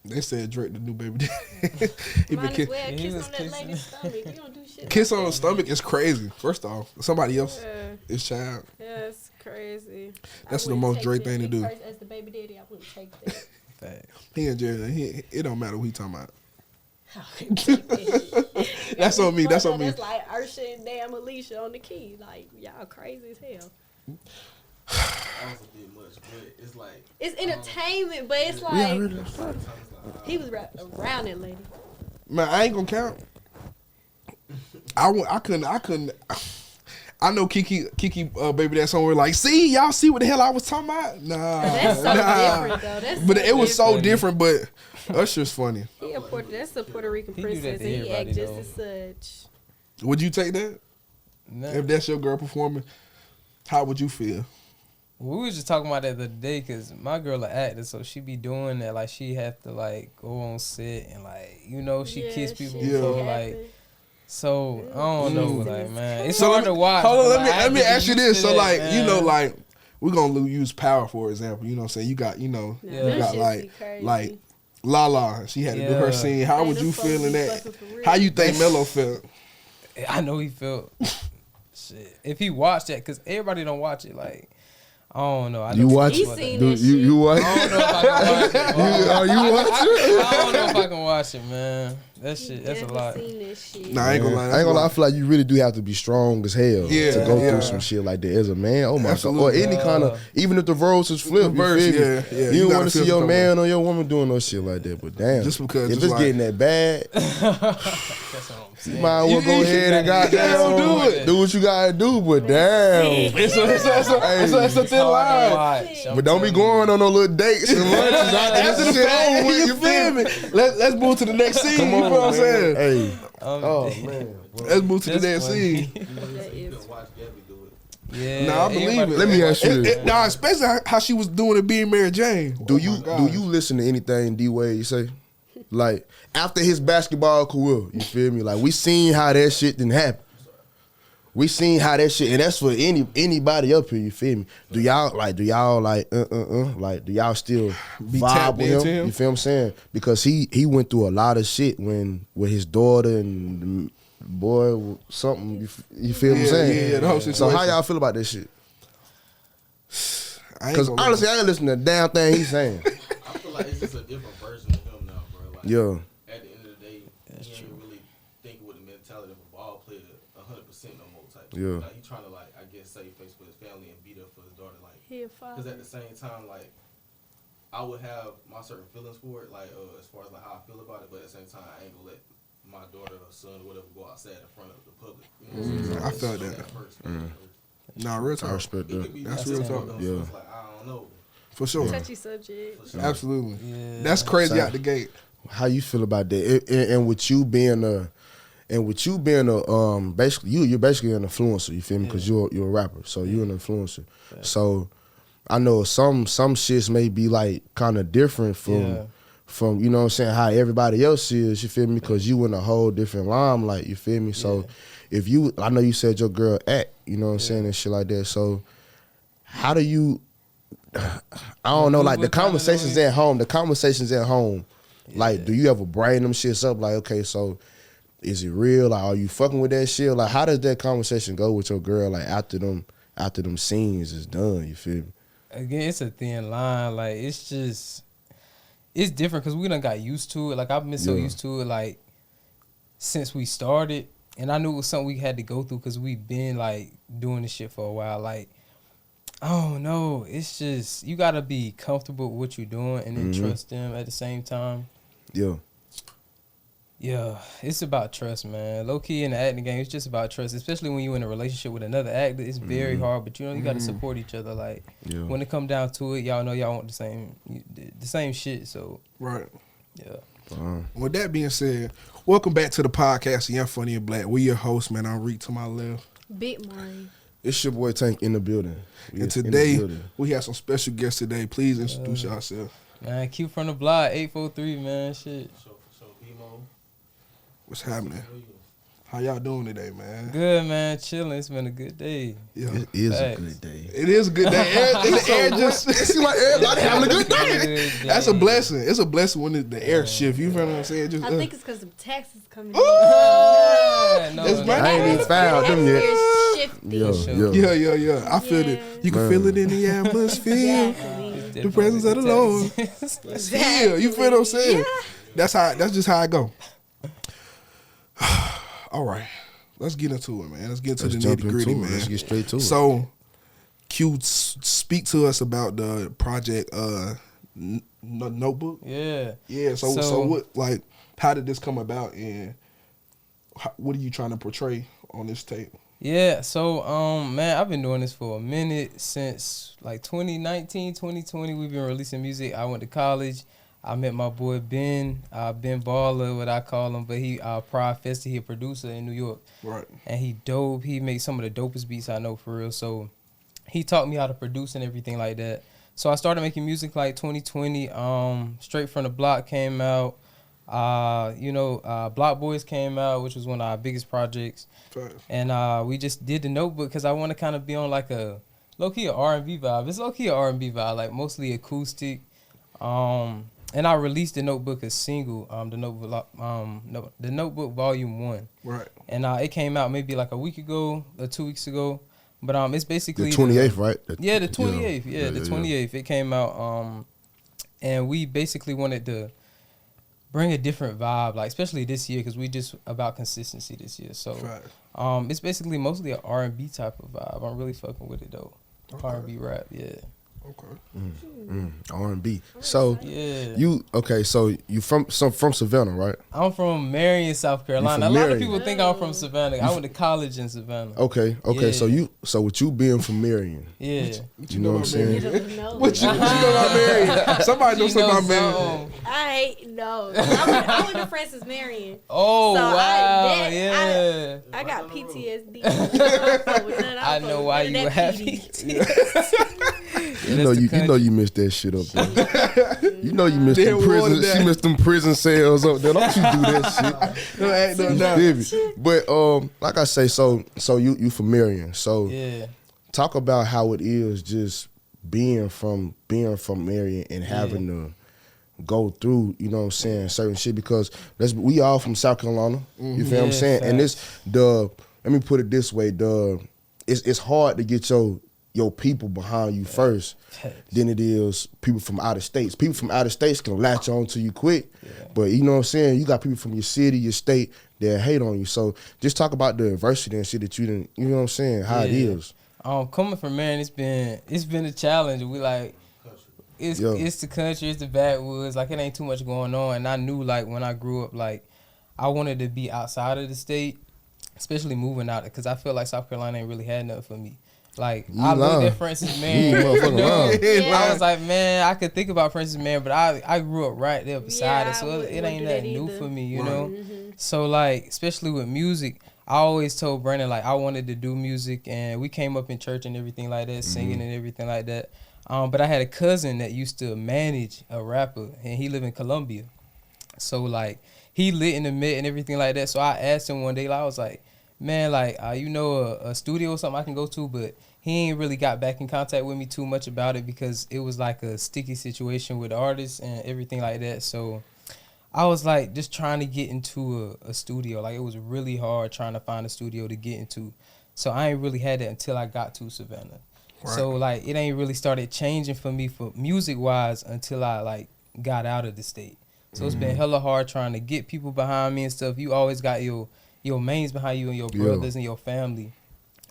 They said Drake the new baby daddy. Might as well kiss on that lady's stomach. You don't do shit. Kiss like on the that. stomach is crazy. First off, somebody else Yeah. is child. Yeah, it's crazy. That's I the wouldn't most take Drake that. thing to Me do. first, as the baby daddy, I wouldn't take that. He in jail. It don't matter what he talking about. That's That's on me. That's on me. That's like Ursha and damn Alicia on the key. Like, y'all crazy as hell. That was a bit much, but it's like It's entertainment, but it's like he was around that lady. Man, I ain't gonna count. I couldn't. I know Kiki, baby, that somewhere like, see, y'all see what the hell I was talking about? Nah, That's so different though. That's but so it was so different. different. But Usher's funny. That's a Puerto Rican He do that princess, to and he everybody, act just though. as such. Would you take that Nah. if that's your girl performing? How would you feel? We was just talking about that the other day because my girl an actor, so she be doing that. Like, she have to, like, go on set and, like, you know, she kiss people Yeah. before, like, so, I don't know, like, man. It's So hard to watch. Hold on, but, like, I let me get ask you used this. to So, that, like, man. you know, like, we're gonna use Power for example. You know what I'm saying? You got, you Nah, Yeah. you that got shit be crazy. like Lala. She had to do her Yeah. scene. How Hey, would them you folks feel in be that? fucking for real. How you think Mello felt? I know he felt shit. If he watched that, because everybody don't watch it, like, I don't know. I You know watch He it? seen Do that you shit. watch I it? don't know if I can watch it. You watch it? I don't know if I can watch it, man. That shit, that's a Never lot. seen that shit. Nah, I ain't gonna lie. I ain't gonna lie. I feel like you really do have to be strong as hell Yeah, to go yeah. through some shit like that as a man. Oh my Absolutely. god! Or any kind of, even if the roles is flipped, Reverse, you feel me? yeah, yeah. You You don't gotta want to see feel your the man or your woman doing no shit like that. But damn, Just because, if just it's like- getting that bad, That's what I'm you saying. might as well go ahead and goddamn do it. do what you gotta do. But damn, It's a thin Hard to line. watch, I'm but don't be telling you. going on no little dates and lunches After after this the shit fact, over with. you feel me? Let's move to the next scene. Come You on, know what I'm saying? Hey, I'm oh dead. man. Let's move to the That's next funny. scene. That is. watch Gabby do it. Yeah, Nah, I believe everybody- it. Let me ask you this. Nah, especially how she was doing it being Mary Jane. Do Oh you my God. do you listen to anything D Wade say? Like after his basketball career, you feel me? Like we seen how that shit didn't happen. We seen how that shit, and that's for anybody up here. You feel me? Do y'all like do y'all still Be vibe tapped with into him? him? You feel what I'm saying? Because he went through a lot of shit with his daughter and the boy something. You feel what I'm Yeah, saying? yeah, the whole So situation. how y'all feel about this shit? I ain't Because gonna honestly, I ain't listening to the damn thing he's saying. I feel like it's just a different version of him now, bro. Like, Yeah. at the end of the day, he ain't really thinking with the mentality of a ball player 100% no more type. Yeah. Like, he trying to, like, I guess, save face with his family and be there for his daughter. Like, He a because father. at the same time, like, I would have my certain feelings for it, like, as far as, like, how I feel about it, but at the same time, I ain't gonna let my daughter or son or whatever go outside in front of the public. You know what I'm saying? I So felt it's that. first, Nah, real I talk. respect It that. could be That's different, real you talk. know, so Yeah. it's like, I don't know. For sure. Touchy subject. For sure. Absolutely. Yeah. That's crazy So- out the gate. How you feel about that? And with you being basically you're basically an influencer. You feel me? Because you're a rapper, so you're an influencer. Yeah. So I know some shits may be like kind of different from you know what I'm saying, how everybody else is. You feel me? Because you in a whole different limelight. You feel me? So if you, I know you said your girl act. You know what I'm saying, and shit like that. So how do you? I don't know, like the conversations at home. Like, do you ever brighten them shits up? Like, okay, so is it real? Like, are you fucking with that shit? Like, how does that conversation go with your girl? Like after them scenes is done, you feel me? Again, it's a thin line. Like, it's different because we done got used to it. Like, I've been so Yeah. used to it, like, since we started. And I knew it was something we had to go through because we've been, like, doing this shit for a while. Like, I don't know. It's just, you got to be comfortable with what you're doing and then trust them at the same time. Yeah. Yeah, it's about trust, man. Low key in the acting game, it's just about trust. Especially when you're in a relationship with another actor, it's very hard. But you got to support each other. Like Yeah. when it come down to it, y'all know y'all want the same shit. So Right. yeah, With that being said, welcome back to the podcast, Young Funny and Black. We your host, man. I'm Reek to my left. Big money. It's your boy Tank in the building. We And in the today, building. we have some special guests today. Please introduce yourself. man. Q from the block, 843, man. Shit. So BMO, What's happening? How y'all doing today, man? Good, man. Chilling. It's been a good day. Yeah. It is Facts. a good day. It is a good day. The air just It seems like everybody having a good day. Good that's a day. blessing. It's a blessing when the air shift. You feel what I'm saying? Just, I think it's because the taxes coming in. Yeah, no, It's no. my- I ain't even found them yet. Shifty. Yeah. I feel it. You can feel it in the atmosphere. Exactly. The presence of the Lord. Yeah, you feel what I'm saying? That's just how I go. All right, let's get into it, man. Let's get into Let's the jump nitty gritty, into it. man. Let's get straight to it. So, Q, speak to us about the project Notebook. Yeah. Yeah. So what? Like, how did this come about, and what are you trying to portray on this tape? Yeah, so man, I've been doing this for a minute since like 2019, 2020. We've been releasing music. I went to college. I met my boy Ben Baller, what I call him, but he prowess. He a producer in New York. Right. And he dope. He makes some of the dopest beats I know for real. So he taught me how to produce and everything like that. So I started making music like 2020. Straight from the Block came out. Block Boys came out, which was one of our biggest projects. Facts. And we just did the Notebook because I want to kind of be on like a low-key a R&B vibe. It's low-key a R&B vibe, like mostly acoustic. And I released the Notebook as single, the Notebook Volume 1. Right. And it came out maybe like a week ago or 2 weeks ago. But it's basically The 28th, right? Yeah, the 28th. Yeah, the 28th. It came out. And we basically wanted to bring a different vibe, like especially this year, because we just about consistency this year. So Facts. it's basically mostly an R&B type of vibe. I'm really fucking with it though. Okay. R&B rap, yeah. Okay. R&B. So Yeah. so you from Savannah, right? I'm from Marion, South Carolina. from A lot of Marion. people think I'm from Savannah. I went to college in Savannah. Okay. Yeah. So with you being from Marion, Yeah. you know what I'm saying? What you know about Mary? Somebody knows She knows something about Mary. something. I went to Francis Marion. Oh, So wow. Yeah. I got PTSD. I know why you were happy. You know you missed that shit up there. You know you missed them Damn, we wanted prison. that. She missed them prison cells up there. Don't you do that shit? No, ain't no You doubt. feel me? But like I say, so you from Marion. So Yeah. talk about how it is just being from Marion and having to go through, you know what I'm saying, certain shit, because we all from South Carolina. You feel what I'm Yeah, saying? And facts. let me put it this way, it's hard to get your people behind you first than it is people from out of states. People from out of states can latch on to you quick, but you know what I'm saying, you got people from your city, your state that hate on you. So just talk about the adversity and shit that you didn't, you know what I'm saying, how it Yeah. is. Coming from Marion, it's been a challenge. We like it's the country, it's the backwoods. Like it ain't too much going on. And I knew like when I grew up, like I wanted to be outside of the state, especially moving out, because I feel like South Carolina ain't really had nothing for me. Like I looked at Francis Marion. I was like, man, I could think about Francis Marion, but I grew up right there beside it, so it ain't nothing new for me, you know. So like, especially with music, I always told Brandon like I wanted to do music, and we came up in church and everything like that, singing and everything like that. But I had a cousin that used to manage a rapper, and he lived in Columbia. So like he lit in the mid and everything like that. So I asked him one day, like, I was like, man, like a studio or something I can go to, but he ain't really got back in contact with me too much about it because it was like a sticky situation with artists and everything like that. So I was like just trying to get into a studio. Like it was really hard trying to find a studio to get into. So I ain't really had that until I got to Savannah. Right. So like it ain't really started changing for me for music wise until I like got out of the state. So it's been hella hard trying to get people behind me and stuff. You always got your mains behind you and your brothers and your family,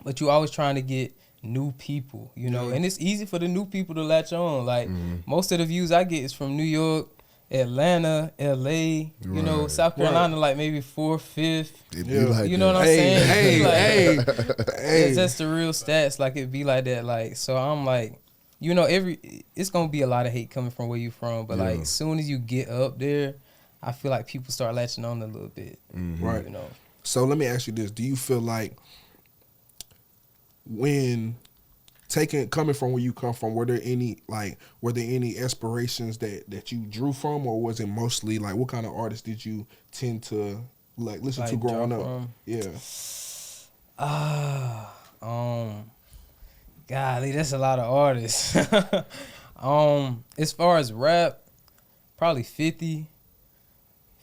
but you always trying to get new people, you know. And it's easy for the new people to latch on. Like most of the views I get is from New York, Atlanta, LA, you know, South Carolina, like maybe 4th, 5th. It be like you know that. what I'm saying? Hey. It's just the real stats. Like it be like that. Like so, I'm like, you know, it's gonna be a lot of hate coming from where you from, but like as soon as you get up there, I feel like people start latching on a little bit. Right. You know. So let me ask you this: do you feel like when coming from where you come from, were there any inspirations that you drew from, or was it mostly like what kind of artists did you tend to like listen Like, to growing draw up? from? Yeah. Golly, that's a lot of artists. As far as rap, probably 50.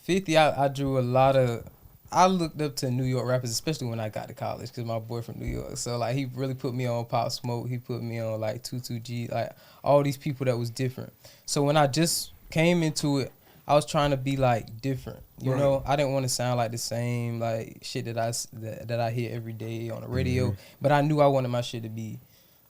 50, I drew a lot of. I looked up to New York rappers, especially when I got to college, because my boy from New York. So, like, he really put me on Pop Smoke. He put me on, like, 22G, like, all these people that was different. So, when I just came into it, I was trying to be, like, different. You know? I didn't want to sound like the same, like, shit that I hear every day on the radio. But I knew I wanted my shit to be,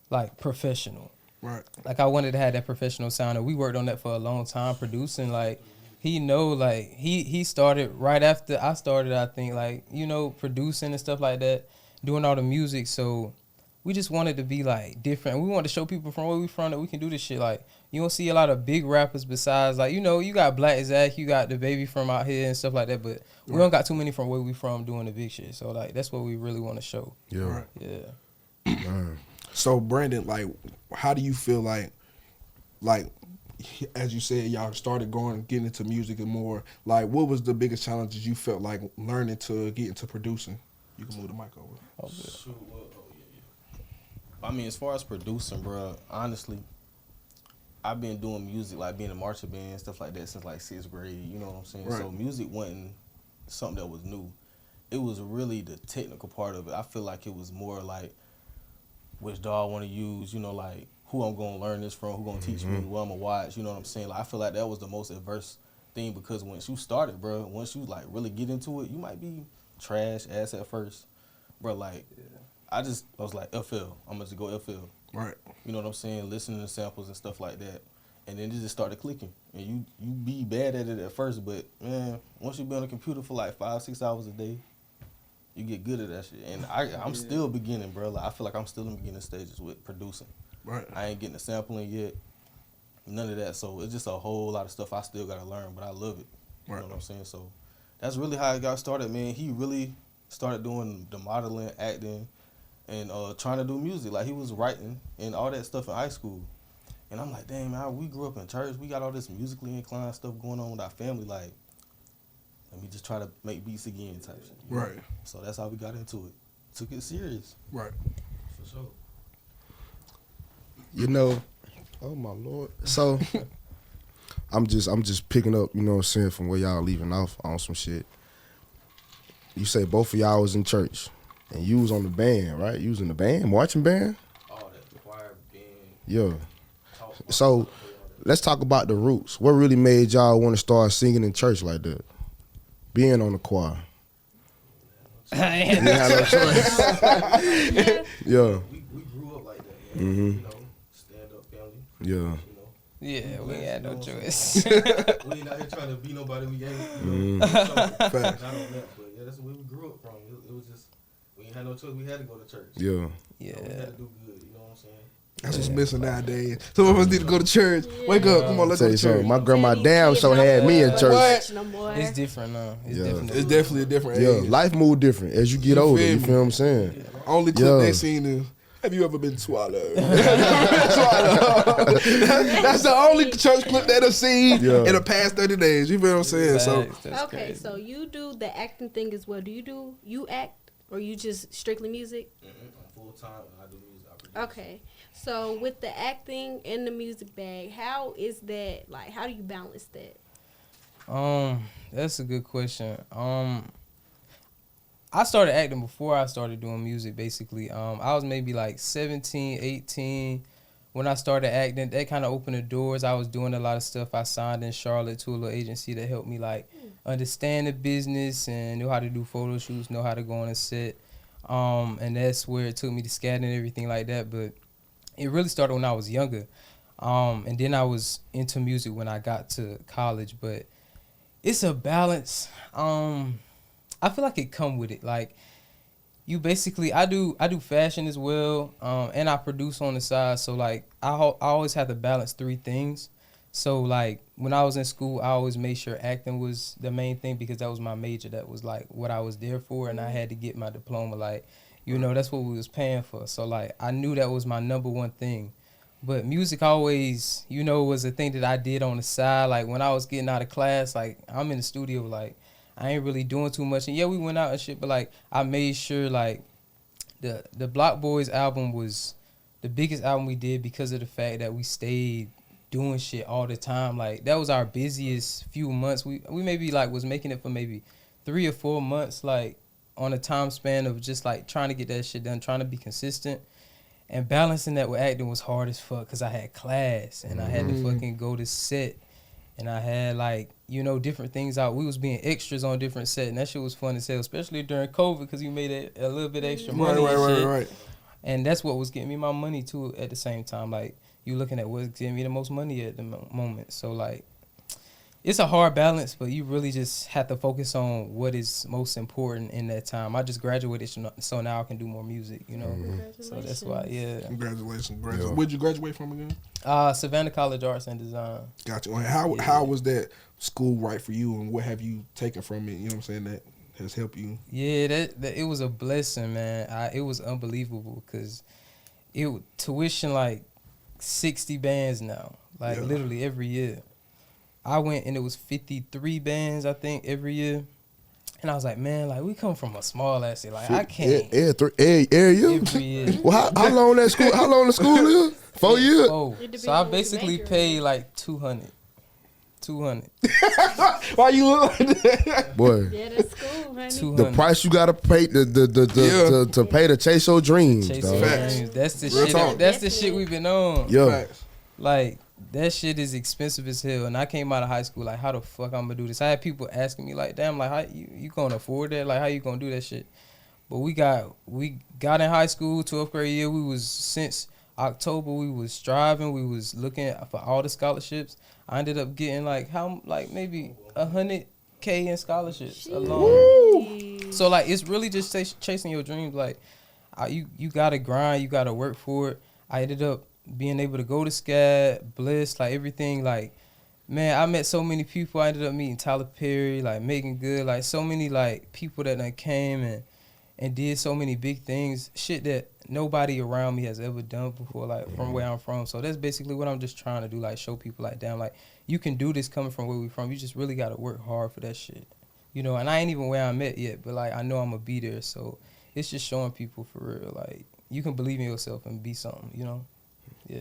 like, professional. Right. Like, I wanted to have that professional sound. And we worked on that for a long time, producing, like, he like he started right after I started, I think, like, you know, producing and stuff like that, doing all the music. So we just wanted to be like different. We wanted to show people from where we from that we can do this shit. Like, you don't see a lot of big rappers besides, like, you know, you got Black Zach, you got the baby from out here and stuff like that, but we don't got too many from where we from doing the big shit. So, like, that's what we really want to show. Yeah. Right. Yeah. So Brandon, like, how do you feel like as you said, y'all started getting into music and more, like, what was the biggest challenges you felt like learning to get into producing? You can move the mic over. Shoot, well, I mean, as far as producing, bro, honestly, I've been doing music, like being a marching band, stuff like that, since like 6th grade. You know what I'm saying? Right. So music wasn't something that was new. It was really the technical part of it. I feel like it was more like which dog I want to use, you know, like who I'm going to learn this from, who going to teach me, what I'm going to watch, you know what I'm saying? Like, I feel like that was the most adverse thing, because once you started, bro, once you, like, really get into it, you might be trash ass at first. Bro, like, I was like, FL, I'm going to go FL. Right. You know what I'm saying? Listening to samples and stuff like that. And then it just started clicking. And you be bad at it at first, but, man, once you be on the computer for like 5-6 hours a day, you get good at that shit. And I'm still beginning, bro. Like, I feel like I'm still in beginning stages with producing. Right. I ain't getting the sampling yet. None of that. So it's just a whole lot of stuff I still got to learn, but I love it. You know what I'm saying? So that's really how it got started, man. He really started doing the modeling, acting, and trying to do music. Like, he was writing and all that stuff in high school. And I'm like, dang, man, we grew up in church. We got all this musically inclined stuff going on with our family. Like, let me just try to make beats again type shit. You know? Right. So that's how we got into it. Took it serious. Right. For sure. You know, oh my Lord. So I'm just picking up, you know what I'm saying, from where y'all leaving off on some shit. You say both of y'all was in church and you was on the band, right? You was in the band, marching band? All that, the choir, band. Yeah. So let's talk about the roots. What really made y'all want to start singing in church like that? Being on the choir. You didn't have no choice. Yeah. We grew up like that, man. You know, stand-up family. Yeah. You know. Yeah, we ain't had no choice. We ain't out here trying to be nobody we ain't. You know, so, not on that, but yeah, that's where we grew up from. It was just, we ain't had no choice. We had to go to church. Yeah. Yeah. So we had to do good. You know what I'm saying? That's what's missing nowadays. Some of us need to go to church. Wake up, come on, let's Tell go you to church. something, my grandma damn so had me in church. It's different now. It's Yeah. different. It's definitely a different Yeah, age. life move different as you get older. feel You me? feel what I'm saying? Only clip Yeah. they seen is, have you ever been swallowed? That's the only church clip they done seen in the past 30 days. You feel what I'm saying? So That's Okay, crazy. so you do the acting thing as well. You act, or you just strictly music? I'm full-time and I do music. I produce. Okay. So with the acting and the music bag, how is that, like, how do you balance that? That's a good question. I started acting before I started doing music, basically. I was maybe like 17, 18 when I started acting. That kind of opened the doors. I was doing a lot of stuff. I signed in Charlotte to a little agency that helped me, like, understand the business and know how to do photo shoots, know how to go on a set. And that's where it took me to scatting and everything like that. But it really started when I was younger. And then I was into music when I got to college. But it's a balance. I feel like it come with it. Like, you basically, I do fashion as well, and I produce on the side. So, like, I always have to balance 3 things. So, like, when I was in school, I always made sure acting was the main thing, because that was my major. That was, like, what I was there for, and I had to get my diploma. Like, you know, that's what we was paying for. So, like, I knew that was my number one thing. But music always, you know, was a thing that I did on the side. Like, when I was getting out of class, like, I'm in the studio, like, I ain't really doing too much. And yeah, we went out and shit, but like I made sure like the Block Boys album was the biggest album we did because of the fact that we stayed doing shit all the time. Like that was our busiest few months. We maybe like was making it for maybe 3 or 4 months, like on a time span of just like trying to get that shit done, trying to be consistent. And balancing that with acting was hard as fuck because I had class and I had to fucking go to set and I had like, you know, different things out. We was being extras on different sets and that shit was fun as hell, especially during COVID because you made a little bit extra money Right. And that's what was getting me my money too at the same time. Like you looking at what's getting me the most money at the moment. So like it's a hard balance, but you really just have to focus on what is most important in that time. I just graduated, so now I can do more music, you know. So that's why, yeah. Congratulations. Yeah. Where'd you graduate from again? Savannah College Arts and Design. Gotcha. And how was that school right for you, and what have you taken from it? You know what I'm saying, that has helped you? Yeah, that it was a blessing, man. It was unbelievable because tuition like 60 bands now, like literally every year. I went and it was 53 bands, I think, every year. And I was like, man, like we come from a small ass city. Like I can't. Every year? Every year. Well, how long that school? How long the school is? 4 years. Oh, so I basically paid like 200. Why you look like that? Boy, Yeah, that's cool, honey. 200. the price you gotta pay to pay to chase your dreams. Chase dog. your Facts. dreams. That's the Real shit. talk. That's the shit we've been on. Yeah. Facts. Like that shit is expensive as hell. And I came out of high school like, how the fuck I'm gonna do this? I had people asking me like, damn, like how you gonna afford that? Like how you gonna do that shit? But we got in high school, 12th grade year. We was since October. We was striving. We was looking for all the scholarships. I ended up getting maybe 100K in scholarships alone. So like it's really just chasing your dreams. Like you gotta grind. You gotta work for it. I ended up being able to go to SCAD, Bliss, like everything. Like man, I met so many people. I ended up meeting Tyler Perry, like Megan Good, like so many like people that done came and did so many big things, shit that nobody around me has ever done before, like from where I'm from. So that's basically what I'm just trying to do, like show people like, damn, like you can do this coming from where we from. You just really got to work hard for that shit, you know. And I ain't even where I'm at yet, but like I know I'm gonna be there. So it's just showing people for real, like you can believe in yourself and be something, you know. Yeah.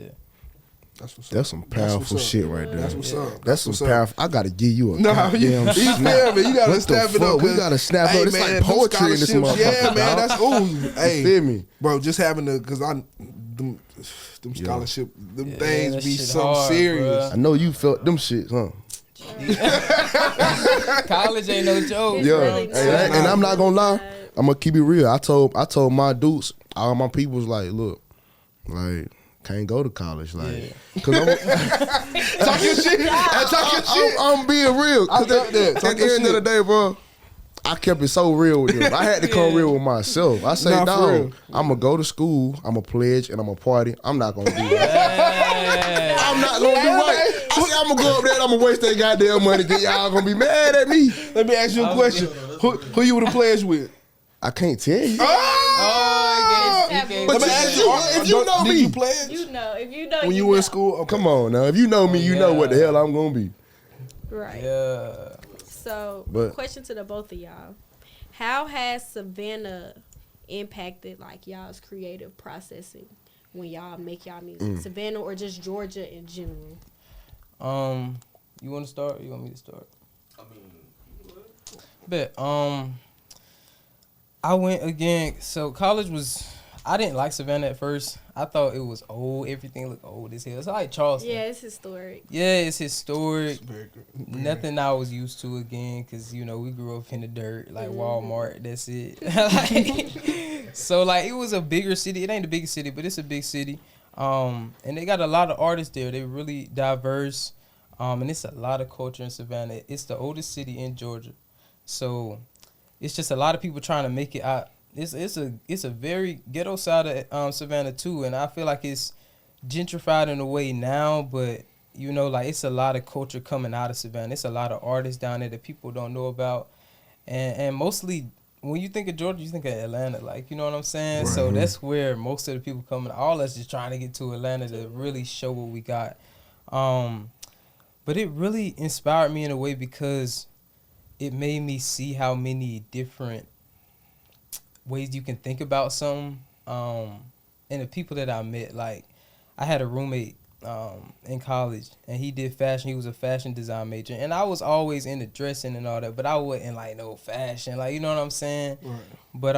That's some powerful shit right there. That's what's up. That's some powerful. I gotta give you a Nah, you goddamn feel snap. me? You gotta What the snap it fuck? up. We gotta snap up. It's like poetry in this motherfucker. Yeah, man, dog. that's ooh. Hey, You feel me? bro, just having because them scholarship, them things that be shit so hard, serious. I know you felt them shits, huh? College ain't no joke. It's Yeah, really hey, not. and I'm not gonna lie. I'm gonna keep it real. I told my dudes, all my people was like, look, like can't go to college, like, cause I'm Talking shit. Talking shit. I'm being real. I Cause felt that. at Talk the your end of the shit. day, bro, I kept it so real with them. I had to come real with myself. I say, Nah, for dog, real. I'm gonna go to school, I'm gonna pledge, and I'm gonna party. I'm not gonna do that. Hey. I'm not gonna do right. I say I'm gonna go up there and I'm gonna waste that goddamn money. Get y'all gonna be mad at me. Let me ask you a question. Who you would have pledged with? I can't tell you. Oh, he gave But Let me you- ask you. if you know did me- you pledge You know, if you know, when you know. were in school? Okay. Come on now. If you know me, you know what the Yeah. hell I'm gonna be. Right. Yeah. So, But- question to the both of y'all: how has Savannah impacted like y'all's creative processing when y'all make y'all music? Savannah or just Georgia in general? You want to start? Or you want me to start? I mean, Bet. I went again. So college was. I didn't like Savannah at first. I thought it was old. Everything looked old as hell. It's like Charleston. Yeah, it's historic. Yeah, it's historic. Very good. Nothing I was used to again, because, you know, we grew up in the dirt, like Walmart, that's it. Like, so, like, it was a bigger city. It ain't the biggest city, but it's a big city. And they got a lot of artists there. They really diverse. And it's a lot of culture in Savannah. It's the oldest city in Georgia. So, it's just a lot of people trying to make it out. It's a very ghetto side of Savannah, too. And I feel like it's gentrified in a way now, but you know, like it's a lot of culture coming out of Savannah. It's a lot of artists down there that people don't know about, and mostly when you think of Georgia, you think of Atlanta, like, you know what I'm saying. Right. So that's where most of the people coming. All us just trying to get to Atlanta to really show what we got. But it really inspired me in a way because it made me see how many different ways you can think about something. And the people that I met, like, I had a roommate in college, and he did fashion. He was a fashion design major, and I was always into dressing and all that, but I wasn't like no fashion, like, you know what I'm saying? Right. But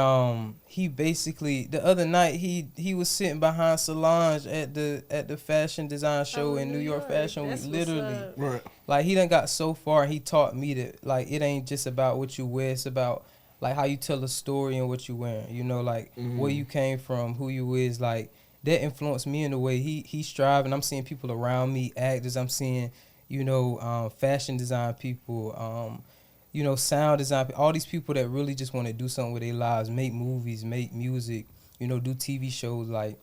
he basically, the other night he was sitting behind Solange at the fashion design show in New York Fashion Week, literally. Right. Like, he done got so far, and he taught me that, like, it ain't just about what you wear, it's about like how you tell a story and what you wearing, you know, like where you came from, who you is, like that influenced me in the way he's striving. I'm seeing people around me, actors. I'm seeing, you know, fashion design people, you know, sound design, all these people that really just want to do something with their lives, make movies, make music, you know, do TV shows. Like,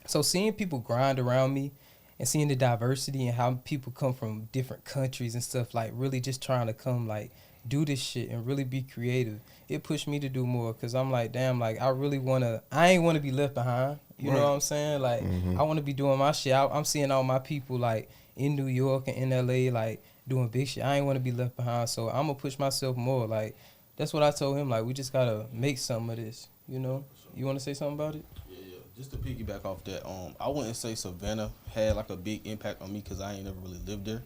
so seeing people grind around me and seeing the diversity and how people come from different countries and stuff, like really just trying to come, like, do this shit and really be creative. It pushed me to do more, because I'm like, damn, like, I ain't want to be left behind. You know what I'm saying? Like, I want to be doing my shit. I'm seeing all my people, like, in New York and in LA, like, doing big shit. I ain't want to be left behind, so I'm going to push myself more. Like, that's what I told him. Like, we just got to make some of this, you know? You want to say something about it? Yeah. Just to piggyback off that, I wouldn't say Savannah had, like, a big impact on me because I ain't never really lived there.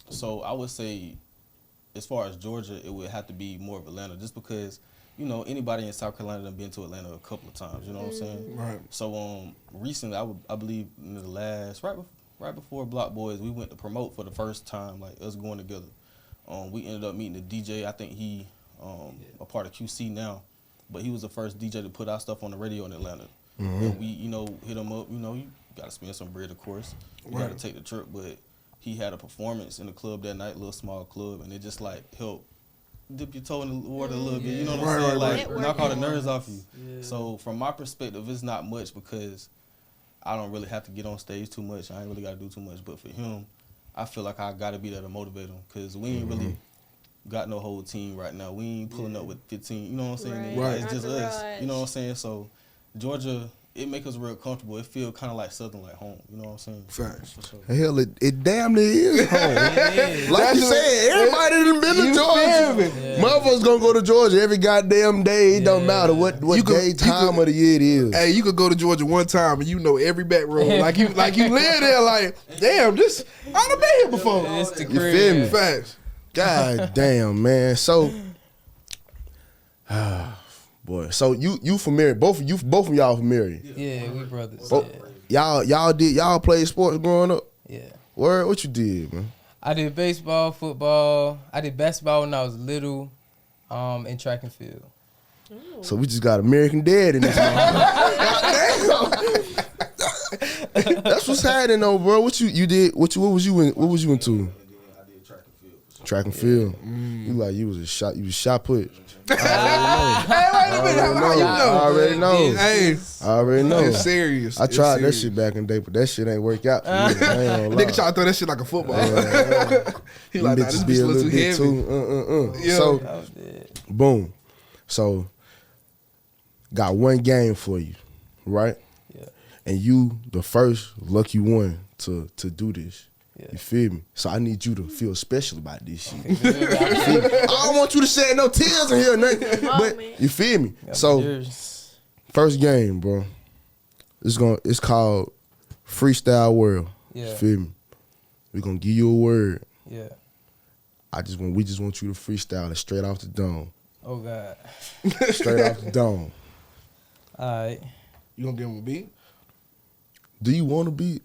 So I would say, as far as Georgia, it would have to be more of Atlanta, just because, you know, anybody in South Carolina done been to Atlanta a couple of times, you know what I'm saying? Right. So recently, I believe in the last, right before Block Boys, we went to promote for the first time, like us going together. We ended up meeting the DJ. I think he a part of QC now, but he was the first DJ to put our stuff on the radio in Atlanta. And we, you know, hit him up. You know, you got to spend some bread, of course. You got to take the trip, but he had a performance in the club that night, little small club, and it just like helped dip your toe in the water a little bit. You know what I'm saying? Like, knock all the nerves off you. Yeah. So from my perspective, it's not much because I don't really have to get on stage too much. I ain't really got to do too much. But for him, I feel like I got to be there to motivate him, because we ain't really got no whole team right now. We ain't pulling up with 15. You know what I'm saying? Right. It's just us. You know what I'm saying? So Georgia, it make us real comfortable. It feel kind of like Southern, like home. You know what I'm saying? Facts. For sure. Hell, it damn near is home. Like you said, everybody done been to Georgia. Motherfuckers gonna go to Georgia every goddamn day. It don't matter what day, time of the year it is. Hey, you could go to Georgia one time and you know every back road. like you live there. Like, damn, this I done been here before. It's the You feel me? Facts. God damn, man. So, boy. So you familiar? Both of y'all familiar? Yeah, we brothers. Y'all played sports growing up? Yeah. Word, what you did, man? I did baseball, football. I did basketball when I was little, and track and field. So we just got American Dad in this. That's what's happening, though, bro. What you did? What was you into? I did track and field. For sure. Track and field. You was shot put. Hey, wait a minute. How you know? I already know. Hey, I already know. it's serious. I It's tried that serious. shit back in the day, but that shit ain't work out for me. I ain't gonna lie. Nigga try to throw that shit like a football. He Them like, nah, this bitches be bitch a a little little too bit heavy. too. Yeah. So, I was dead. boom. So, got one game for you, right? Yeah. And you the first lucky one to do this. Yeah. You feel me? So I need you to feel special about this shit. You feel me? I don't want you to shed no tears in here or nothing. But man. you feel me? So first game, bro. It's called Freestyle World. Yeah. You feel me? We're gonna give you a word. Yeah. We just want you to freestyle it straight off the dome. Oh God. Straight off the dome. All right. You gonna give him a beat? Do you want to beat?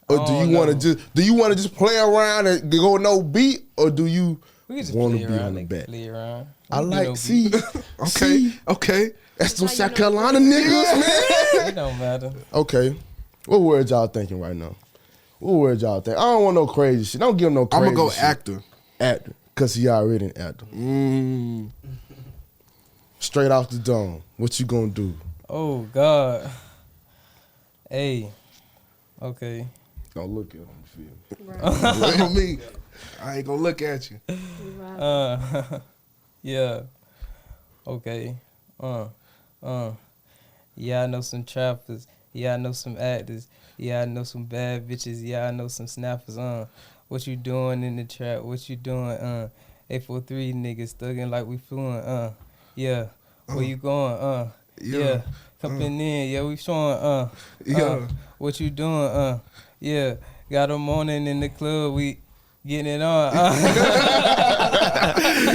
Or do Oh, you want to just play around and go no beat, or do you We can just want play to be around. on the Nigga, back? play around. I We can do like no see. Okay. Okay. That's some How you South know? Carolina niggas, man. beat. It don't matter. Okay, what words y'all thinking right now? What words y'all think? I don't want no crazy shit. Don't give him no I'm crazy gonna go shit. actor. Cause he already an actor. Straight off the dome. What you gonna do? Oh God. Hey. Okay. Don't look at him. You feel me? Right. Look at me. I ain't gonna look at you. Right. Yeah. Okay. Yeah, I know some trappers. Yeah, I know some actors. Yeah, I know some bad bitches. Yeah, I know some snappers. What you doing in the trap? What you doing? 843 niggas thugging like we fluent, yeah. Where you going, yeah. Coming in, yeah, we showing, Yeah. What you doing, yeah. Got a morning in the club, we getting it on,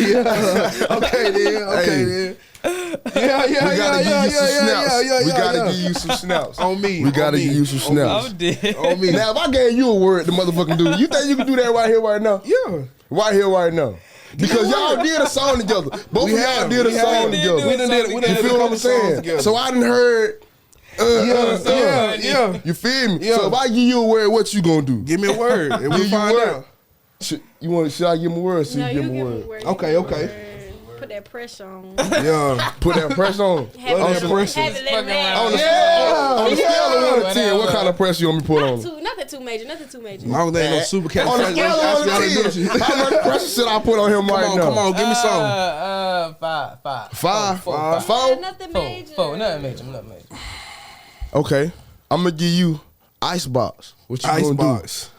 Yeah. Okay then. Yeah. We gotta give you some snaps. We gotta give you some snaps. On me. We gotta give you some snaps. I'm dead. On me. Now, if I gave you a word, the motherfucking dude, you think you can do that right here, right now? Yeah. Right here, right now. Because y'all did a song together. Both of y'all did a song together. We done did You feel what I'm saying? So I done heard. Yeah. You feel me? Yeah. So if I give you a word, what you gonna do? Give me a word and Give we'll you find word. out. Should I give him a word? So No, you you give him give a him word. word. Okay, You give okay. him word. Put that pressure on. Yeah. Put that pressure on. Have Love it that let- pressure. have it let Fucking rap. around. On the scale of 1 to 10, what kind of pressure you want me to put on? Nothing too major. Nothing too major. Long as they ain't no super cat. On the scale of 1 to 10, how much pressure should I put on him right now? Come on, give me some. Five. Five? Four. Four? Nothing major. Four. Nothing major. Okay. I'm going to give you Icebox. What you going to do? Icebox.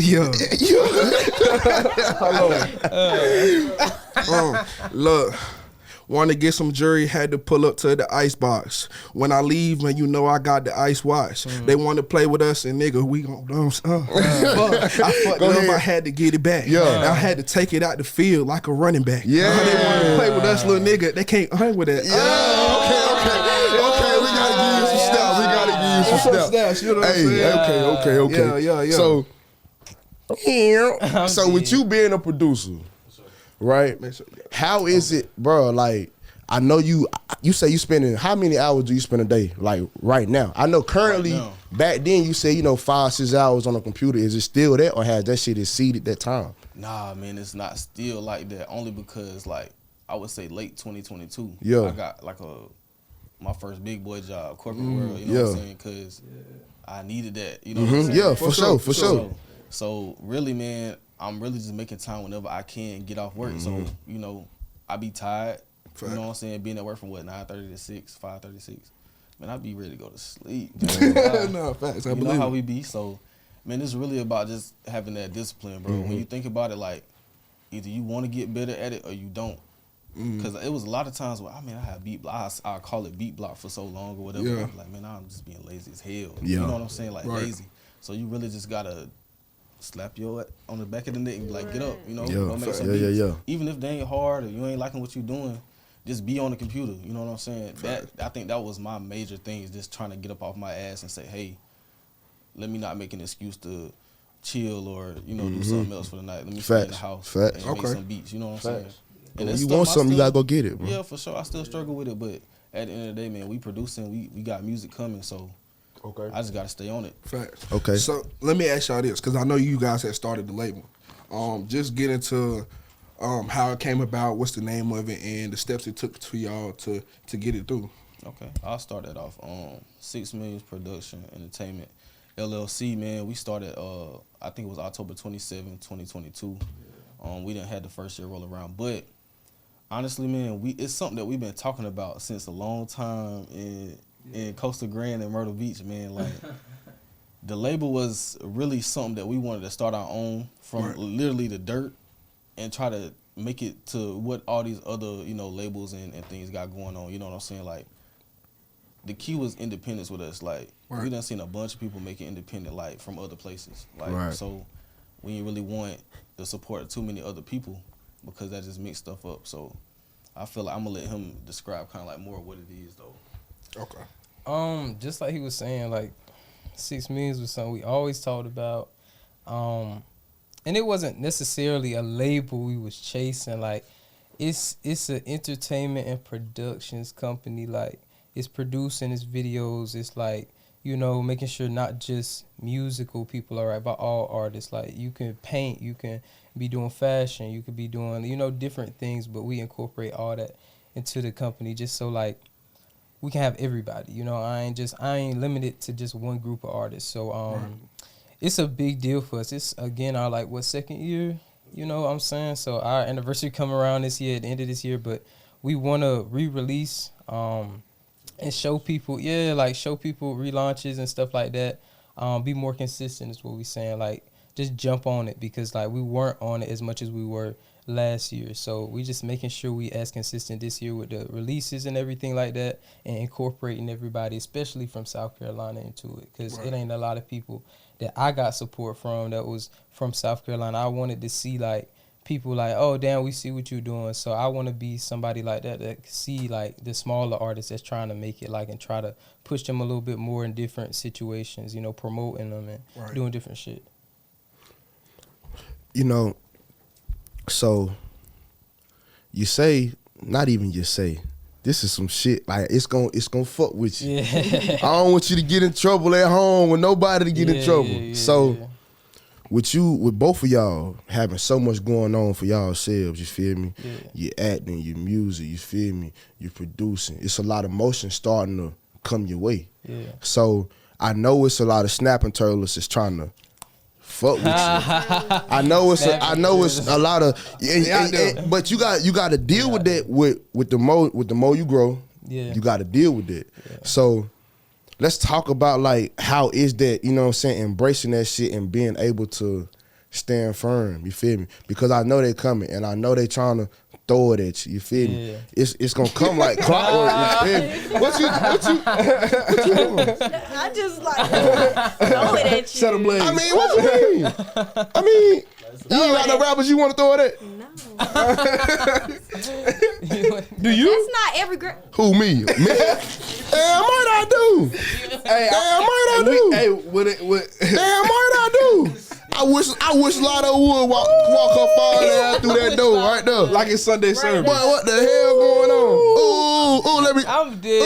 Yeah. Look, want to get some jewelry, had to pull up to the icebox. When I leave, man, you know I got the ice watch. They want to play with us, and nigga, we gon' I fucked Go up. ahead. I had to get it back. Yeah. I had to take it out the field like a running back. Yeah. They want to play with us, little nigga. They can't hang with that. Okay, we got to give you some steps. We got to give you some Some steps. steps, you know what I'm saying? Okay. Yeah. So with you being a producer, right? How is it, bro? Like, I know you say you spending, how many hours do you spend a day? Like right now? I know currently, Right now. back then you say, 5-6 hours on a computer. Is it still that, or has that shit exceeded that time? Nah, man, it's not still like that. Only because, like, I would say late 2022. Yeah. I got like my first big boy job, corporate world. You know what I'm saying? Because I needed that. You know what I'm saying? Yeah, for sure. So really, man, I'm really just making time whenever I can get off work. So I be tired. You know what I'm saying? Being at work from 9:30 to 6, 5:30 to 6. Man, I be ready to go to sleep. No, facts. I You know believe how it. we be. So, man, it's really about just having that discipline, bro. When you think about it, like, either you want to get better at it or you don't. Because it was a lot of times where, I had beat block. I call it beat block for so long or whatever. Yeah. I'm like, man, I'm just being lazy as hell. Yeah. You know what I'm saying? Like, Right. lazy. So you really just got to slap your on the back of the neck and be like, get up, you know? Yeah. Go make some Yeah. beats. Even if they ain't hard or you ain't liking what you doing, just be on the computer. You know what I'm saying? I think that was my major thing, is just trying to get up off my ass and say, hey, let me not make an excuse to chill or, do something else for the night. Let me stay in the house and make some beats. You know what I'm saying? And When it's you stuff want I something, you still- gotta go get it, bro. Yeah, for sure. I still struggle with it, but at the end of the day, man, we producing, we got music coming, so Okay. I just got to stay on it. Facts. Okay. So let me ask y'all this, because I know you guys had started the label. Just get into how it came about, what's the name of it, and the steps it took to y'all to get it through. Okay, I'll start that off. 6 Millions Production Entertainment LLC, man. We started, I think it was October 27, 2022. We didn't have the first year roll around, but honestly, man, it's something that we've been talking about since a long time in Coastal Grand and Myrtle Beach, man. Like, the label was really something that we wanted to start our own from literally the dirt and try to make it to what all these other, labels and things got going on. You know what I'm saying? Like, the key was independence with us. Like, we done seen a bunch of people make it independent, like, from other places. Like, so we didn't really want the support of too many other people because that just mixed stuff up. So I feel like I'm gonna let him describe kind of like more what it is, though. Okay. Just like he was saying, like 6 Millions was something we always talked about. And it wasn't necessarily a label we was chasing. Like, it's an entertainment and productions company. Like, it's producing its videos. It's like, making sure not just musical people are right, but all artists. Like, you can paint, you can be doing fashion, you could be doing, different things, but we incorporate all that into the company just so, like, we can have everybody. I ain't limited to just one group of artists. So it's a big deal for us. It's, again, our, second year, you know what I'm saying? So our anniversary come around this year, at the end of this year, but we want to re-release and show people, show people relaunches and stuff like that. Be more consistent is what we saying. Like, just jump on it, because like we weren't on it as much as we were last year. So we just making sure we as consistent this year with the releases and everything like that, and incorporating everybody, especially from South Carolina, into it, because it ain't a lot of people that I got support from that was from South Carolina. I wanted to see like people like, oh damn, we see what you're doing. So I want to be somebody like that can see like the smaller artists that's trying to make it, like, and try to push them a little bit more in different situations, you know, promoting them and doing different shit. You know, so you say, not even you say, this is some shit, like it's gonna fuck with you. Yeah. I don't want you to get in trouble at home with nobody to get in trouble. So with both of y'all having so much going on for y'all selves, you feel me? Yeah. You're acting, your music, you feel me? You're producing. It's a lot of motion starting to come your way. Yeah. So I know it's a lot of snapping turtles that's trying to fuck with you. I know it's a lot of, but you got to deal with that with the more you grow. Yeah. You got to deal with it. Yeah. So let's talk about like how is that, you know what I'm saying, embracing that shit and being able to stand firm, you feel me? Because I know they coming and I know they trying to throw it at you, you feel me? It's gonna come like clockwork, you feel me? What you doing? I just like throw it at you. Set a blade. I mean, what you mean? I mean, you ain't got no rappers you want to throw it at? No. Do you? That's not every girl. Who, me? Me? Damn right I do. Hey, Damn right I do. Hey, Damn right I do. I wish Lotto would walk her father out through that door right there. like it's Sunday service. What the hell going on? Ooh, let me. I'm dead.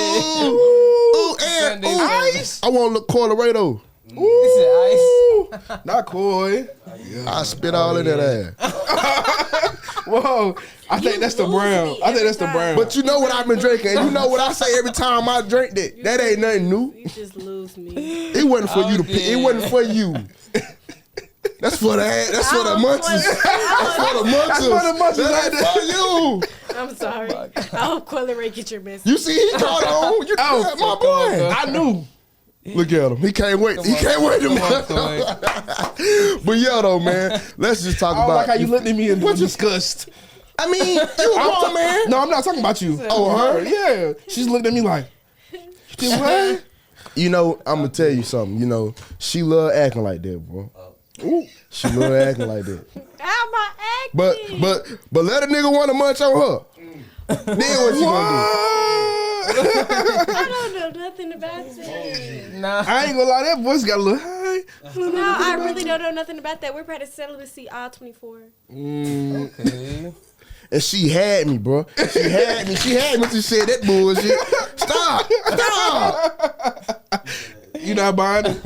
And ice. I want to look Colorado. Ooh. Ice. Not coy. I spit all in that ass. Whoa, I think that's the brown. I think that's the brown. But you know what I've been drinking, and you know what I say every time I drink that. That ain't nothing new. You just lose me. It wasn't for you to pick. It wasn't for you. That's for the munchies. That's for the munchies. That ain't for you. I'm sorry. I hope Coily Ray get your message. You see, he caught on. You my boy. I knew. Look at him. He can't wait. He can't wait to But yeah, though, man. Let's just talk I don't about like how you looked at me and was disgust. I mean, you a grown man. No, I'm not talking about you. Oh, her? Yeah. She's looked at me like, you did what? You know, I'm gonna tell you something. You know, she love acting like that, bro. Ooh, she love acting like that. How am I acting? But let a nigga want to munch on her. Then what you gonna I don't know nothing about that. Nah. I ain't gonna lie, that voice got a little high. No, I really don't know nothing about that. We're practicing celibacy all 24. Okay. And she had me, bro. She had me. She said that bullshit. Stop. You not buying it?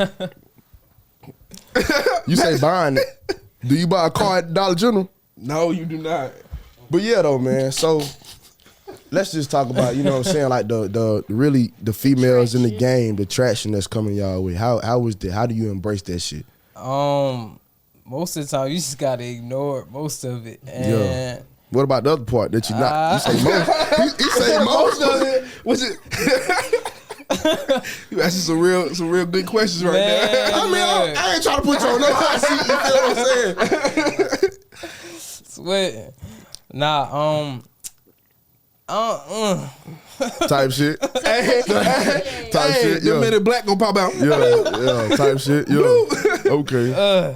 You say buying it. Do you buy a car at Dollar General? No, you do not. But yeah, though, man. So let's just talk about, you know what I'm saying, like the females in the game, the traction that's coming y'all way. How is that? How do you embrace that shit? Most of the time you just gotta ignore most of it. And yeah. What about the other part that you not? You say most. He say most of it. Was it? You asking some real good questions right now. I mean, I ain't trying to put you on no hot seat. You feel what I'm saying? Sweating. Nah. Type shit. Type shit. The minute black gonna pop out. Yeah. Type shit. Yeah. Okay.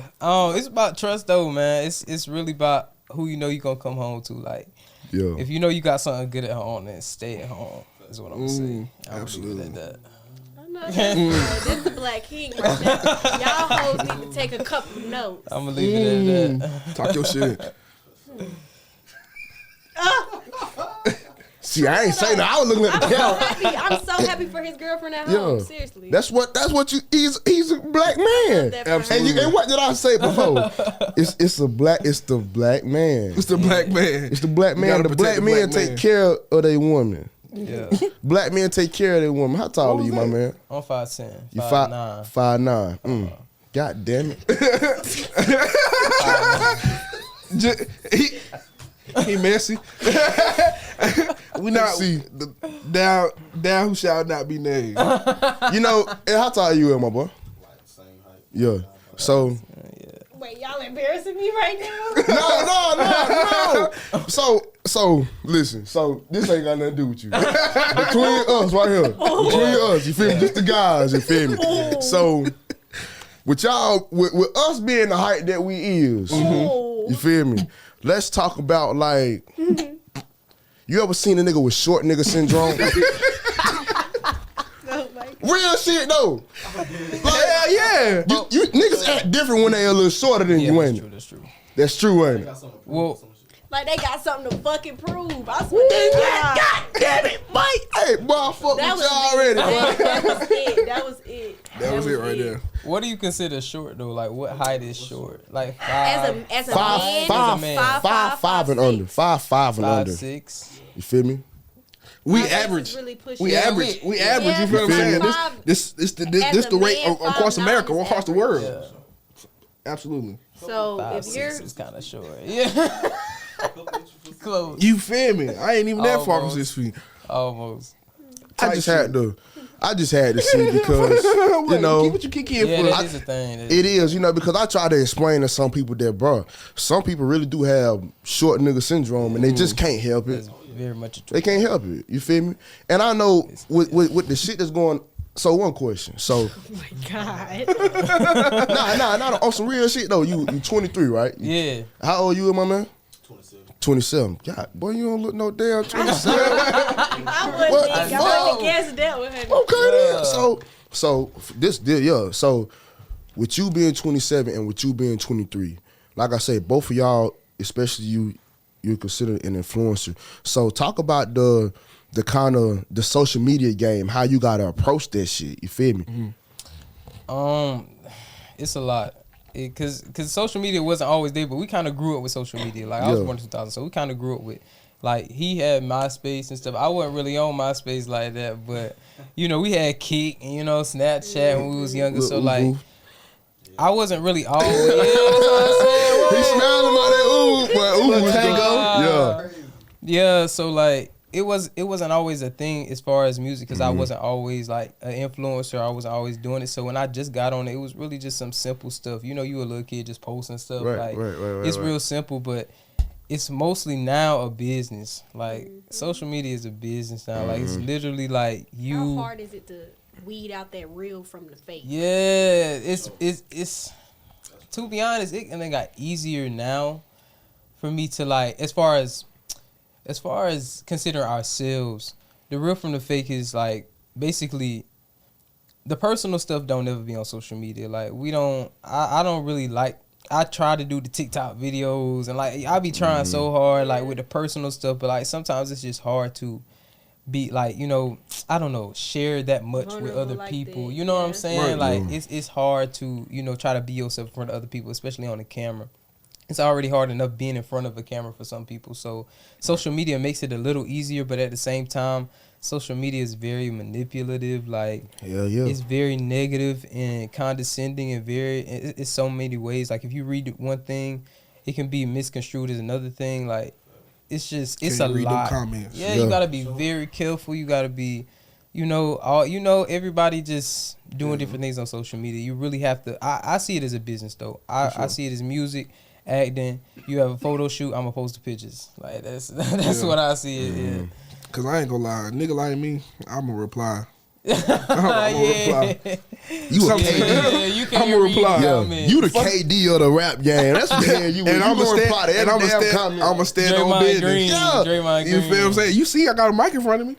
It's about trust though, man. It's really about who you know you gonna come home to. Like, if you know you got something good at home, then stay at home. Is what I'm gonna say. Absolutely. Like that. I know that's this is the Black King right now. Y'all hoes need to take a couple notes. I'm gonna leave it at that. Talk your shit. See, I ain't saying that. I was looking at the camera. I'm so happy for his girlfriend at home. Seriously. That's what you. He's a black man. Absolutely. And what did I say before? It's the black man. It's the black man. It's the black man. The black men take care of their woman. Yeah. Black men take care of their woman. How tall are you, my man? I'm 5'10". You 5'9". God damn it. He messy. We not see down who shall not be named. You know, and how tall are you, my boy? Like same height. Yeah. So Wait, y'all embarrassing me right now? No. So listen. So this ain't got nothing to do with you. Between us, right here. Between us, you feel me? Just the guys, you feel me? So with y'all, with us being the height that we is, you feel me? Let's talk about like, you ever seen a nigga with short nigga syndrome? Real shit though. Hell yeah. You niggas act different when they a little shorter than you, ain't it? That's true. That's true, ain't it? Well, Like they got something to fucking prove. I swear to God. God damn it, Mike. Hey, boy, I fuck with y'all already. That was it. That was it. That was it right there. what do you consider short though? Like, what height is short? Like As a man, five and under. Five and under. 5'6". You feel me? We That's average. really pushing We it. average. We average. Yeah, You feel what I'm saying? five- This as the a rate man, across 5'9" America, is across the average. world. Absolutely. So if 5'6" you're is kind of short. Yeah. Close. You feel me? I ain't even that far from Almost. 6 feet. Almost. I just had to see because you know keep what you kick in Yeah, for. that is a thing. it is, you know, because I try to explain to some people that, bro, some people really do have short nigga syndrome and they just can't help it. That's very much a They can't help it. You feel me? And I know with the shit that's going. So one question. So oh my God. nah, on some real shit though. You 23, right? Yeah. How old you, my man? 27. God, boy, you don't look no damn 27. I wouldn't guess that one. Okay, then. So this deal, yeah. So with you being 27 and with you being 23, like I say, both of y'all, especially you're considered an influencer. So talk about the kind of the social media game, how you gotta approach that shit. You feel me? It's a lot. Cause social media wasn't always there, but we kind of grew up with social media. Like I was Yeah. born in 2000, so we kind of grew up with. Like he had MySpace and stuff. I wasn't really on MySpace like that, but you know we had Kick and Snapchat when we was younger. So like I wasn't really always. Yeah, that's what I'm saying. He smiling about that ooh, but ooh, Tango. yeah. Yeah, so like it wasn't always a thing as far as music because I wasn't always like an influencer. I wasn't always doing it. So when I just got on it, it was really just some simple stuff. You a little kid just posting stuff. Right. It's real simple, but it's mostly now a business. Like social media is a business now. Like it's literally like you. How hard is it to weed out that real from the fake? Yeah, it's to be honest, it got easier now for me to like as far as considering ourselves, the real from the fake is like basically the personal stuff don't ever be on social media. Like I don't really like. I try to do the TikTok videos and like I be trying so hard like with the personal stuff, but like sometimes it's just hard to be like I don't know, share that much with Vulnerable other like people. that, You know what I'm yeah. saying? Right, Like it's hard to try to be yourself in front of other people, especially on the camera. It's already hard enough being in front of a camera for some people. So social media makes it a little easier, but at the same time, social media is very manipulative. Like it's very negative and condescending and it's so many ways. Like if you read one thing, it can be misconstrued as another thing. Like it's a read lot. them comments. Yeah, you gotta be very careful. You gotta be, everybody just doing different things on social media. You really have to. I see it as a business though. I see it as music. Acting, you have a photo shoot, I'm gonna post the pictures. Like that's what I see it. Yeah. Cause I ain't gonna lie, a nigga like me, I'ma reply. Reply. You a KD. You can't I'ma reply. You the KD of the rap game. That's what the hell you. And I'ma reply to every damn comment. I'ma stand on Draymond business. Green. Yeah. Draymond You Green. feel what I'm saying? You see, I got a mic in front of me.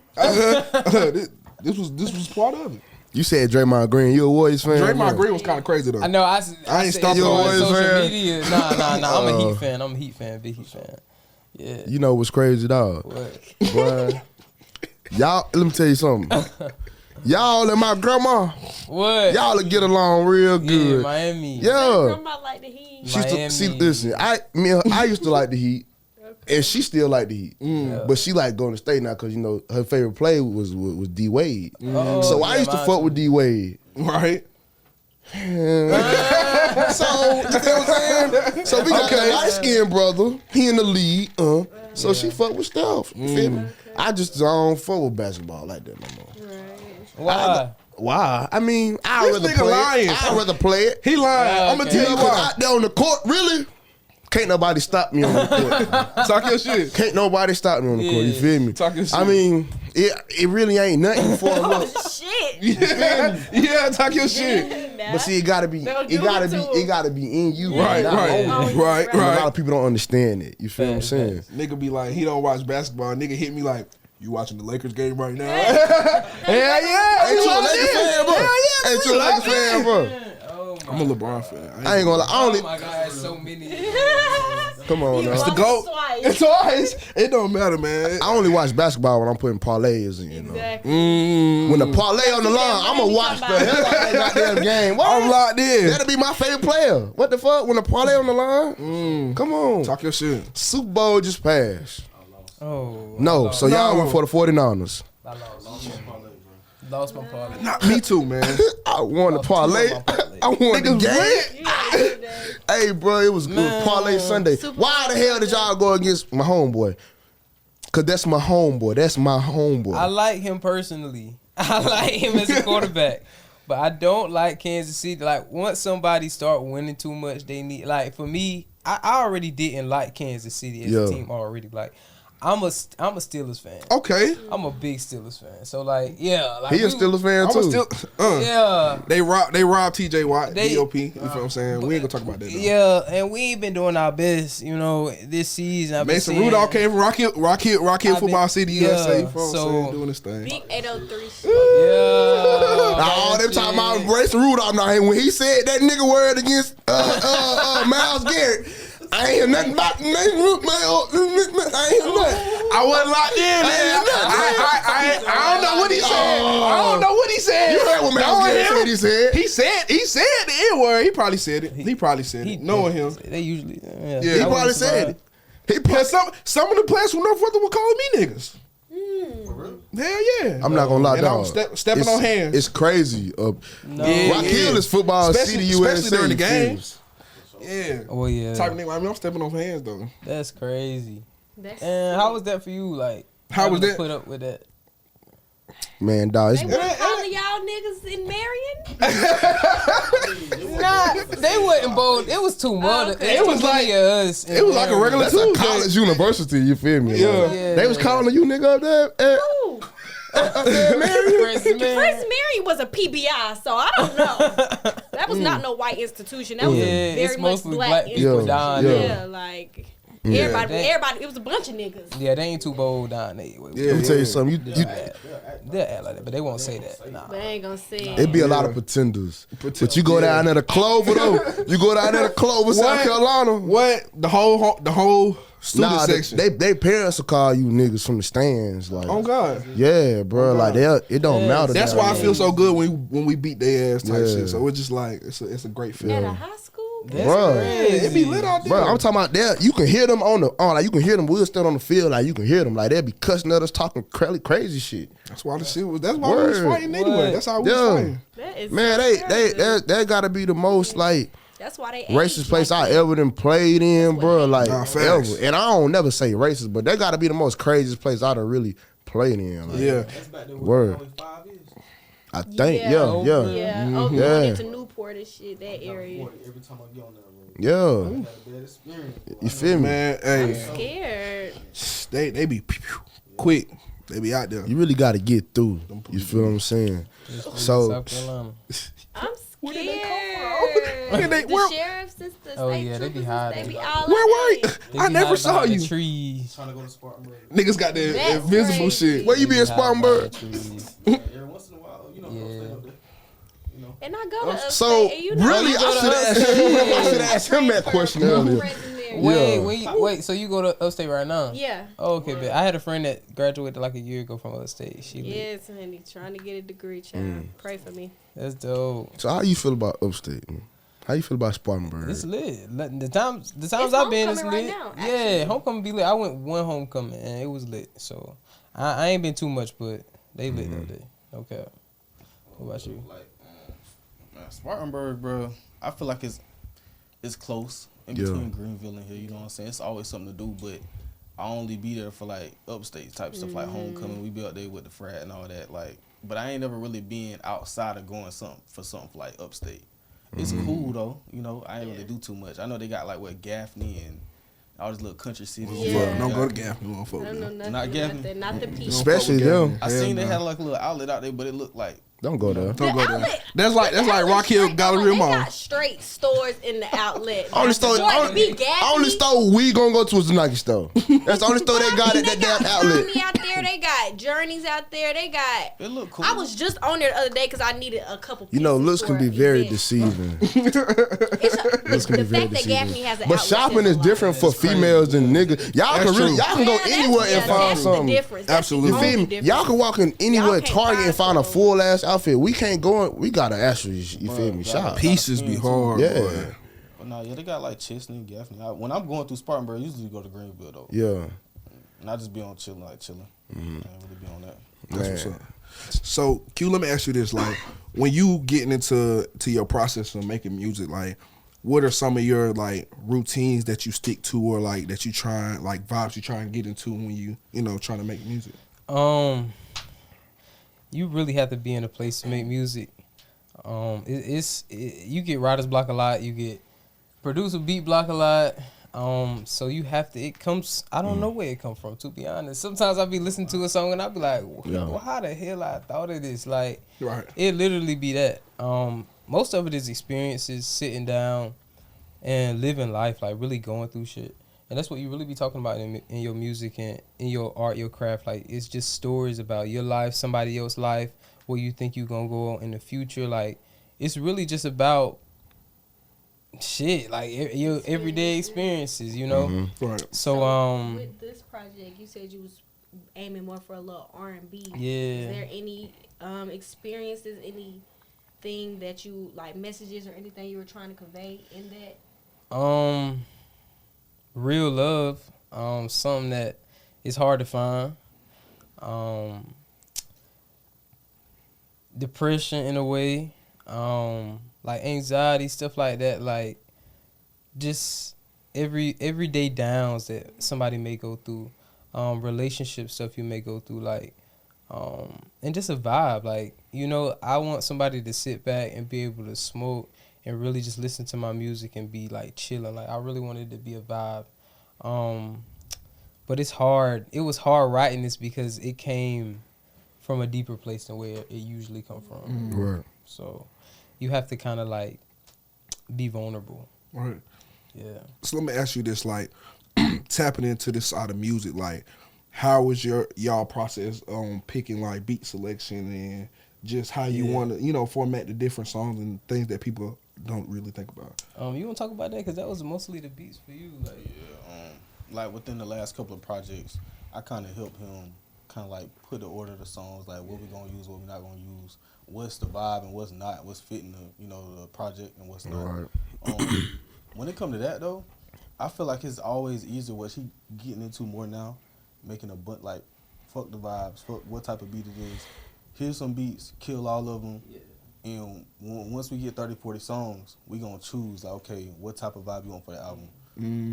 This was part of it. You said Draymond Green. You a Warriors fan? Draymond Green was kind of crazy though. I know. I ain't said stopping as far on as Warriors social fan. media. Nah. I'm a Heat fan. I'm a Heat fan. Big Heat fan. Yeah. You know what's crazy, dog? What? Boy, y'all. Let me tell you something. Y'all and my grandma, What? y'all will get along real Yeah, good. Miami. Yeah. Grandma like the heat. She used to, see, Miami. listen, I used to like the Heat, and she still like the Heat, but she like going to State now because her favorite play was D Wade. Oh, So I yeah, used to mine fuck too. with D Wade. Right? So you feel what I'm saying? So we got a light skinned brother. He in the league. So she fuck with Steph. You feel me? I don't fuck with basketball like that no more. Why? Why? I mean, I'd This rather nigga play lying. it. I'd rather play it. He lying. I'm gonna Okay. tell you Cause why. out there on the court, really, can't nobody stop me on the court. Talk your shit. Can't nobody stop me on the court. You feel me? Talk your shit. I mean, it really ain't nothing for a little. Shit. Yeah, talk your shit. But see, it gotta be in you. Right, not right, over you. right, And a lot right. of people don't understand it. You feel what I'm saying? Nigga be like, he don't watch basketball. Nigga hit me like, you watching the Lakers game right now? Hell yeah. Ain't he you a locked Lakers in. fan, bro? Hell yeah, Ain't you a Lakers fan, bro? I'm a LeBron fan. I ain't gonna lie. I Oh only my God, so many. come on now. It's the GOAT. It's twice. It don't matter, man. I only watch basketball when I'm putting parlays in. You know? Exactly. When the parlay on the line, I'm gonna watch the hell out of that goddamn game. What? I'm locked in. That'll be my favorite player. What the fuck? When the parlay on the line? Come on. Talk your shit. Super Bowl just passed. Oh. No, so y'all No. went for the 49ers. I lost my parlay. Not me too, man. I won the parlay. my parlay. I won the Niggas game. Yeah, Hey, bro, it was good. Parlay Sunday. Super Why the Bowl hell did y'all go against my homeboy? Cause that's my homeboy. That's my homeboy. I like him personally. I like him as a quarterback. But I don't like Kansas City. Like, once somebody start winning too much, they need, like, for me, I already didn't like Kansas City as a team already. Like, I'm a Steelers fan. Okay. I'm a big Steelers fan. So, like, yeah. Like, He a Steelers fan I was too. still. Yeah. They robbed TJ Watt, They- DOP. You feel what I'm saying? We ain't gonna talk about that. Though. Yeah, and we ain't been doing our best, you know, this season. I've been Mason seeing- Rudolph came from Rock Hill Football City, yeah, USA. You feel what I'm so- saying? Doing his thing. Big 803 shit. Yeah. Oh, them talking about embracing Rudolph. Now, when he said that nigga word against Myles Garrett, I ain't hear nothing about I ain't hear nothing. I wasn't locked in, man. I don't know what he said. I don't know what he said. You heard what Myles Knowing Garrett him, said? He said. He said the N word. He probably said it. He probably said it. Knowing him. They usually, Yeah. He I probably wouldn't said survive. it. He Yeah, probably, some of the players from Northwestern were calling me niggas. Hell yeah. I'm not gonna lie, And I'm dog. stepping on hands. It's crazy. No. Rock Hill is football Especially- city, USA. especially during the you feel me? games. Yeah. Oh, yeah. Type of nigga. I mean, I'm stepping on hands though. That's crazy. That's And how was that for you? Like, How was having to that? Put up with that. Man, dog. They weren't calling y'all niggas in Marion? Nah, they wasn't bold. It was too much. okay. It was like- us. it was like a regular That's a Tuesday. college university, you feel me? Yeah. Like, Yeah. They was calling you nigga up there. Ooh. Prince Prince Man. Marion was a PBI, so I don't know. That was not no white institution. That was Yeah, a very it's much mostly black black people institution. down yeah. there. Yeah, like Yeah. everybody. It was a bunch of niggas. Yeah, they ain't too bold down there. Yeah. Let me tell you something. You They'll act like that, but they won't say that. Nah. But I ain't gonna say it be a lot of pretenders. But you go down there to Clover though. You go down there to Clover, South What? Carolina. What? The whole student Nah, section. they parents will call you niggas from the stands. Like, Oh God. yeah, bro. Like it don't matter. That's down why I there. feel so good when we beat their ass type Yeah. shit. So it's just like it's a great at feeling. a high school. That's Bruh. crazy. It be lit out there. Bro, I'm talking about that. You can hear them like you can hear them. We'll stand on the field, like you can hear them. Like they'll be cussing at us, talking crazy shit. That's why the shit was. That's why we was Word. fighting anyway. What? That's how we Yeah. was fighting. That is Man, so terrible. they gotta be the most like That's why they racist age place like I that. ever done played in, bro. Like Nah, facts. ever. And I don't never say racist, but they gotta be the most craziest place I done really played in. Like, Yeah. Word. I think, yeah. Yeah, Mm-hmm. going Yeah. into Newport and shit, that area. Every time I get on that road, Yeah. I had a bad experience. You feel me? Man, hey, Scared. they be quick. They be out there. You really gotta get through. You feel what I'm saying? So South Carolina. I'm Where did they come scared. from? Where they- The where- sheriffs and the Oh, state yeah, they be troopers, hiding. they be all Where out were you? there. They I be never hiding saw behind you. the trees. Trying to go to Spartanburg. Niggas got the That's invisible crazy. shit. where you be in Spartanburg? Every once in a while, you know, Yeah. I'm staying up there. And I go to upstate, So and you know, really, I should ask him that question earlier. Wait, so you go to upstate right now? Yeah. Oh, okay, but I had a friend that graduated like a year ago from upstate. She lit. Yes, honey. Trying to get a degree, child. Pray for me. That's dope. So how you feel about upstate? Man? How you feel about Spartanburg? It's lit. The times It's I've been, it's homecoming lit. right now, Yeah, actually. homecoming be lit. I went one homecoming and it was lit. So I ain't been too much, but they lit that day. Okay. What about you? Like, man, Spartanburg, bro. I feel like it's close in Yeah. between Greenville and here. You know what I'm saying? It's always something to do, but I only be there for like upstate type stuff, like homecoming. We be out there with the frat and all that. Like but I ain't never really been outside of going for something like upstate. It's cool though, you know. I ain't really do too much. I know they got like what Gaffney and all these little country cities. Yeah. Don't go to Gaffney. We don't fuck I don't with know them. nothing Not about Gaffney? that. Not the people. Especially them. I seen they had like a little outlet out there, but it looked like Don't go there. Don't go there. outlet- That's like Rock Hill Gallery They Mall. got straight stores in the outlet. Only store, only store we gonna go to is the Nike store. That's the only store they got at that damn outlet. Tommy out there, they got Journeys out there. They got. it looked cool. I was just on there the other day because I needed a couple. You know, pieces looks can for be an very event. deceiving. It's Looks can be the very fact that Gaffney deceiving. has an But outlet shopping says is a lot. different for females than niggas. Y'all That's can really, true. y'all can go anywhere and find that's something. The difference. That's the Absolutely. You feel only me? difference. Y'all can walk in anywhere, can't Target, and find a find full ass outfit. We can't go in. We gotta actually, you feel me? Shop. Pieces be hard. Yeah. boy. But no, yeah, they got like Chesney, Gaffney. When I'm going through Spartanburg, I usually go to Greenville though. Yeah. And I just be on chilling. I ain't really be on that. That's Man. what's up. So, Q, let me ask you this: like, when you getting into your process of making music, like, what are some of your like routines that you stick to, or like that you try, like vibes you try and get into when you trying to make music? You really have to be in a place to make music. You get writer's block a lot. You get producer beat block a lot. So you have to. It comes. I don't know where it come from. To be honest, sometimes I be listening to a song and I be like, well, how the hell I thought of this? Like, Right. it literally be that. Most of it is experiences, sitting down and living life, like really going through shit. And that's what you really be talking about in your music and in your art, your craft. Like, it's just stories about your life, somebody else's life, where you think you gonna go in the future. Like, it's really just about shit, like your everyday experiences, you know. Mm-hmm. Right. So with this project, you said you was aiming more for a little R&B. Yeah. Is there any experiences, anything that you like, messages or anything you were trying to convey in that? Real love, something that is hard to find. Depression in a way, like anxiety, stuff like that, like just everyday downs that somebody may go through, relationship stuff you may go through, like, and just a vibe, like, I want somebody to sit back and be able to smoke and really just listen to my music and be like chilling. Like, I really wanted it to be a vibe. But it's hard. It was hard writing this because it came from a deeper place than where it usually come from. Right. So you have to kind of like be vulnerable. Right. Yeah. So let me ask you this: like, tapping into this side of music, like, how was y'all process on picking like beat selection and just how you want to format the different songs and things that people don't really think about? You want to talk about that because that was mostly the beats for you, like. Yeah, like within the last couple of projects, I kind of helped him kind of like put the order of the songs, like what we gonna use, what we not gonna use, what's the vibe and what's not, what's fitting the the project and what's not. Right. When it come to that though, I feel like it's always easier what he getting into more now, making a bunch like, fuck the vibes, fuck what type of beat it is. Here's some beats, kill all of them. Yeah. And once we get 30, 40 songs, we gonna choose like, okay, what type of vibe you want for the album?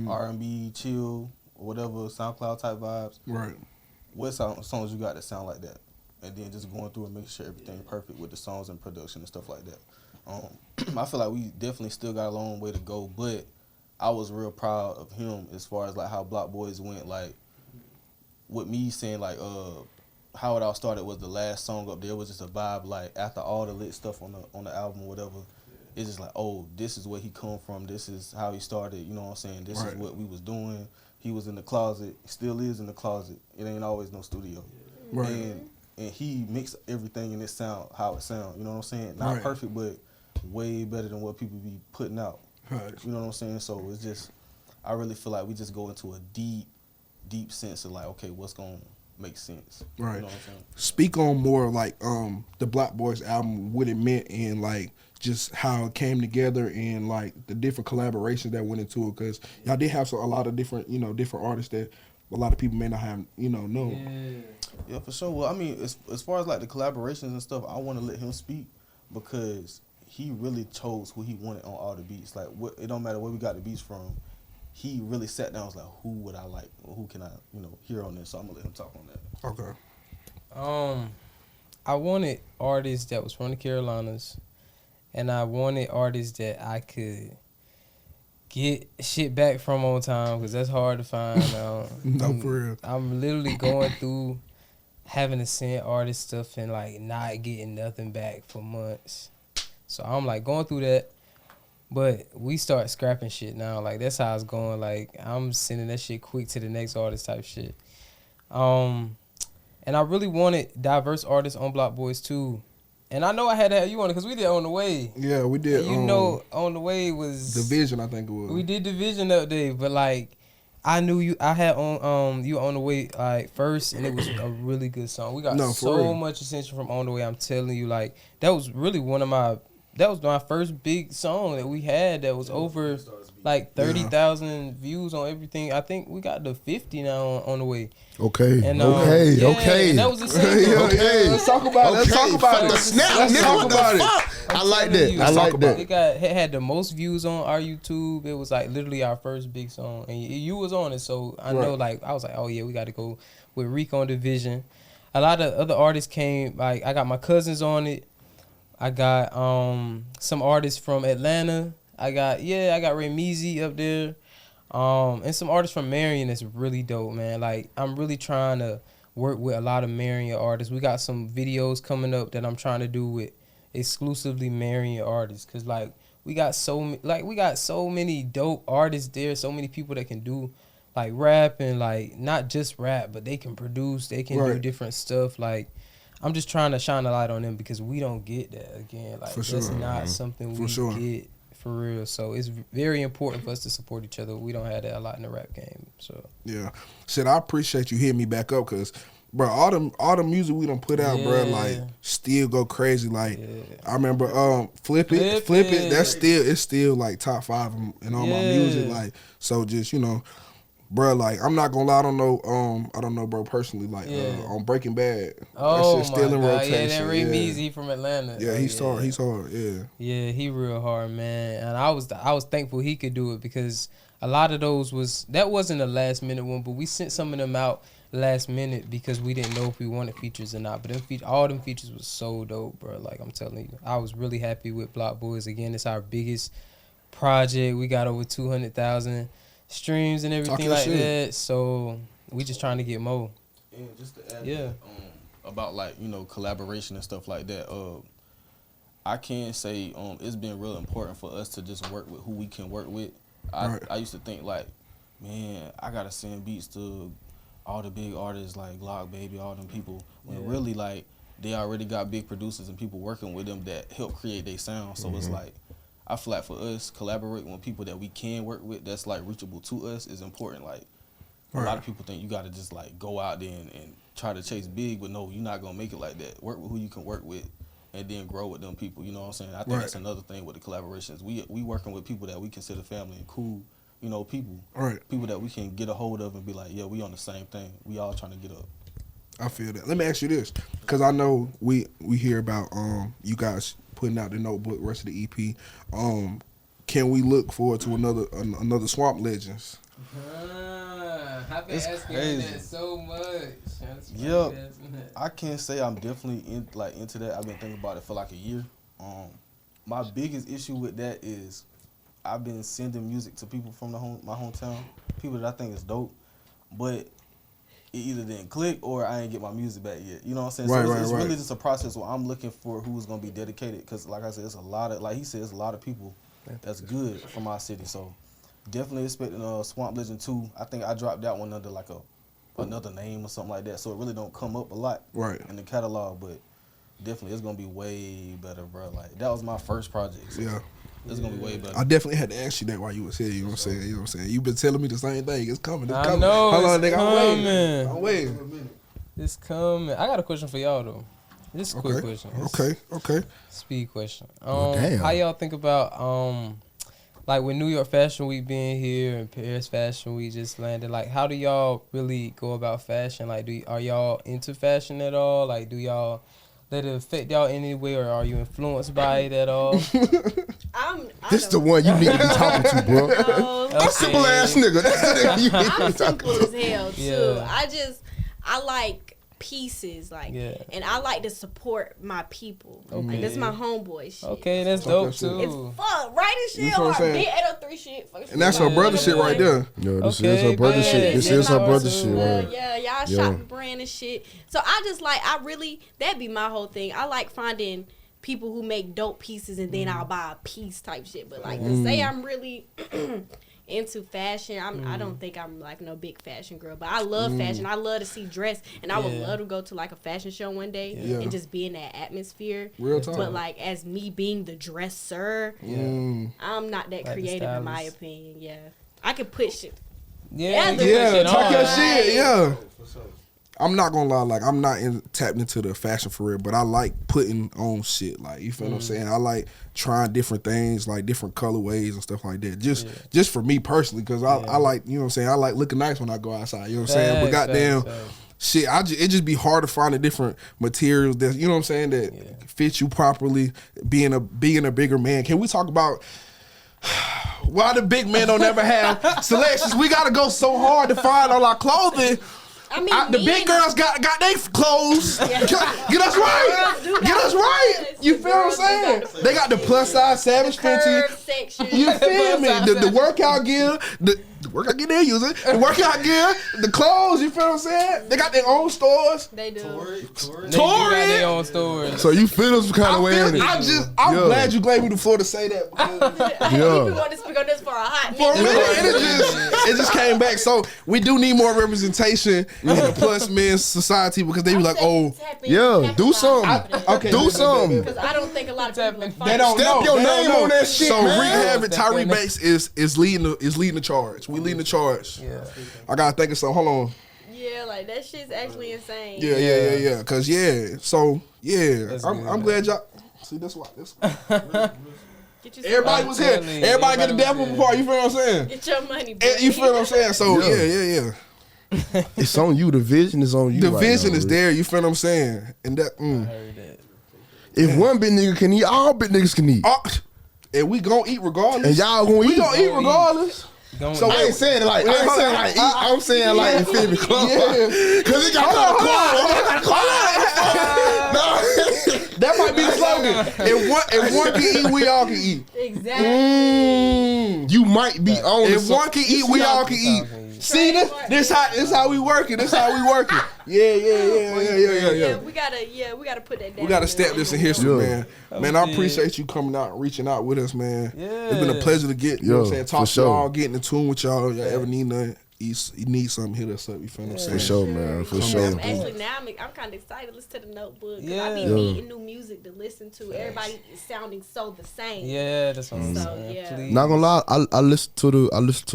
R&B, chill, or whatever, SoundCloud type vibes. Right. What songs you got that sound like that? And then just going through and making sure everything perfect with the songs and production and stuff like that. I feel like we definitely still got a long way to go, but I was real proud of him as far as like how Block Boys went. Like, with me saying like how it all started was the last song up there was just a vibe. Like, after all the lit stuff on the album or whatever, it's just like, oh, this is where he come from. This is how he started. You know what I'm saying? This is what we was doing. He was in the closet. Still is in the closet. It ain't always no studio. Right. And he mixed everything in it sound how it sound. You know what I'm saying? Not perfect, but way better than what people be putting out. Right. You know what I'm saying? So it's just, I really feel like we just go into a deep sense of like, okay, what's gonna make sense? Right. You know what I'm saying? Speak on more like the Block Boys album, what it meant, and like just how it came together, and like the different collaborations that went into it, because y'all did have a lot of different different artists that a lot of people may not have known. Yeah, for sure. Well, I mean, as far as like the collaborations and stuff, I want to let him speak because he really chose who he wanted on all the beats. Like, it don't matter where we got the beats from. He really sat down and was like, who would I like? Or who can I, hear on this? So I'm going to let him talk on that. Okay. I wanted artists that was from the Carolinas, and I wanted artists that I could get shit back from on time, because that's hard to find. No, for real. I'm literally going through having to send artist stuff and like not getting nothing back for months. So I'm like going through that. But we start scrapping shit now. Like, that's how it's going. Like, I'm sending that shit quick to the next artist type shit. And I really wanted diverse artists on Block Boys too. And I know I had to have you on it because we did On the Way. Yeah, we did. And you know, On the Way was Division, I think it was. We did Division update, but like I knew you. I had on you On the Way like first, and it was a really good song. We got so much attention from On the Way. I'm telling you, like that was really that was my first big song that we had that was over like 30,000 views on everything. I think we got to 50 now on the way. Okay. And, okay. And that was the same. Okay. Let's talk about it. Let's talk about it. Let's talk about it. I like that. I like that. It had the most views on our YouTube. It was like literally our first big song, and you was on it. So I know, like I was like, oh yeah, we got to go with Reek on Division. A lot of other artists came. Like I got my cousins on it. I got some artists from Atlanta. I got Ray Meezy up there. And some artists from Marion that's really dope, man. Like I'm really trying to work with a lot of Marion artists. We got some videos coming up that I'm trying to do with exclusively Marion artists, cause like we got so many dope artists there, so many people that can do like rap and like not just rap, but they can produce, they can do different stuff. Like I'm just trying to shine a light on them because we don't get that again. Like that's not something we get for real. So it's very important for us to support each other. We don't have that a lot in the rap game. So yeah, shit. I appreciate you hitting me back up because, bro, all the music we done put out, bro, like still go crazy. Like I remember, flip it. It's still like top 5 in all my music. Like so, just bro, like I'm not gonna lie, I don't know, bro, personally, like on Breaking Bad, that shit's still in rotation. Yeah, that Ray Meezy from Atlanta. Yeah, he's hard. He's hard. Yeah. Yeah, he real hard, man. And I was thankful he could do it because a lot of those wasn't a last minute one, but we sent some of them out last minute because we didn't know if we wanted features or not. But all them features was so dope, bro. Like I'm telling you, I was really happy with Block Boys. Again, it's our biggest project. We got over 200,000 streams and everything like that, so we just trying to get more. And just to add about like collaboration and stuff like that, I can say it's been real important for us to just work with who we can work with. I used to think like, man, I gotta send beats to all the big artists like Glock Baby, all them people, when really like they already got big producers and people working with them that help create their sound. So it's like, I feel like for us, collaborating with people that we can work with that's like reachable to us is important. Like a lot of people think you gotta just like go out there and try to chase big, but no, you're not gonna make it like that. Work with who you can work with and then grow with them people. You know what I'm saying? I think that's another thing with the collaborations. We working with people that we consider family and cool, people. People that we can get a hold of and be like, yeah, we on the same thing. We all trying to get up. I feel that. Let me ask you this, because I know we hear about you guys putting out the Notebook, rest of the EP. Can we look forward to another Swamp Legends? I've been asking that so much. Yeah, I can't say I'm definitely into that. I've been thinking about it for like a year. My biggest issue with that is I've been sending music to people from my hometown, people that I think is dope, but it either didn't click or I ain't get my music back yet. You know what I'm saying? So it's really just a process where I'm looking for who's gonna be dedicated. Cause like I said, it's a lot of, like he said, it's a lot of people that's good from our city. So definitely expecting Swamp Legend 2. I think I dropped that one under like another name or something like that. So it really don't come up a lot in the catalog, but definitely it's gonna be way better, bro. Like that was my first project. So it's gonna be way better. I definitely had to ask you that while you was here. You know what I'm saying? You've been telling me the same thing. It's coming. I know. Hold on, nigga. I'm waiting. It's coming. I got a question for y'all though. This is a quick question. Okay. Speed question. Damn. How y'all think about like with New York Fashion Week being here and Paris Fashion Week just landed? Like, how do y'all really go about fashion? Like, are y'all into fashion at all? Like, do y'all let it affect y'all in any way, or are you influenced by it at all? This the one you need to be talking to, bro. I'm simple ass nigga. That's the nigga you need to I'm be talking simple to. as hell too. I like pieces, like, Yeah. and I like to support my people. Like, this is my homeboy shit. Okay, that's dope too. It's fun, right? And shit, You know what I'm or saying? big 803 shit. And that's her brother shit right there. Yo, this Okay, is her brother bet. shit. This Yeah, is her my brother brother shit. too. Right? Yeah, y'all shop and brand and shit. So I just like, that'd be my whole thing. I like finding people who make dope pieces and then I'll buy a piece type shit. But like to say I'm really into fashion, I don't think I'm like no big fashion girl, but I love fashion. I love to see dress, and I would love to go to like a fashion show one day and just be in that atmosphere. Real talk. But like as me being the dresser, I'm not that Like the creative in my stylist. opinion. Yeah, I can put shit. Yeah, Yeah, you Yeah, put shit talk on. your shit. Yeah. I'm not gonna lie, like I'm not tapped into the fashion for real, but I like putting on shit. Like you feel what I'm saying? I like trying different things, like different colorways and stuff like that. Just for me personally, because I like, you know what I'm saying. I like looking nice when I go outside. You know what I'm saying? But goddamn, shit, it just be hard to find the different materials that, you know what I'm saying, that fit you properly. Being a bigger man. Can we talk about why the big men don't ever have selections? We gotta go so hard to find all our clothing. I mean, The big girls got their clothes. Get us right. Get us right. You feel what I'm saying? They got the plus size Savage Fenty. Curve section. You feel me? The workout gear. The workout gear they're using. The workout gear. The clothes. You feel what I'm saying? They got their own stores. They do. They do got their own stores. So you feel some kind of way in it. I'm glad you gave me the floor to say that. Because We've been wanting to speak on this for a hot for a minute. minute, it just came back. So we do need more representation in the plus men's society because they be like, oh, Yeah, do something. okay, Do something. Because I don't think a lot of people are they don't Step know. your They don't name know. on that shit, So man. Rick Havit, Step your Tyree name. Banks is leading the charge. We leading the charge. Yeah. I gotta think of something. Hold on. Yeah, like that shit's actually insane. Yeah. Cause so That's I'm good. glad y'all. See, that's why. Get you some Everybody money. was here. telling you, Everybody get a everybody devil was part. You feel what I'm saying? Get your money, And boy. you feel what I'm saying? So Yeah. yeah. It's on you. The vision is on you. The right vision now, is Rick. there. You feel what I'm saying? And that. I heard that. If one big nigga can eat, all big niggas can eat. And we gonna eat regardless. And y'all gonna we eat. gonna eat regardless. Going So I ain't saying it like eat. I'm saying like you feel me? Yeah. Cause it got That might be the slogan. If one can eat, we all can eat. Exactly. You might be on. If one can eat, we all can eat. See this how we working. This how we working. Yeah. We gotta put that down. We gotta stamp this in history, Yeah. man. I appreciate you coming out, and reaching out with us, man. Yeah. It's been a pleasure to get, you know what I'm saying, talk for to sure. y'all, getting in tune with y'all. Y'all ever need nothing, you need something, hit us up. You feel what I'm saying? For sure, man. For sure. Actually, now I'm kind of excited to listen to the Notebook because I be Yeah. needing new music to listen to. Everybody is sounding so the same. Yeah, that's what I'm So, saying. yeah. Please. Not gonna lie, I listened to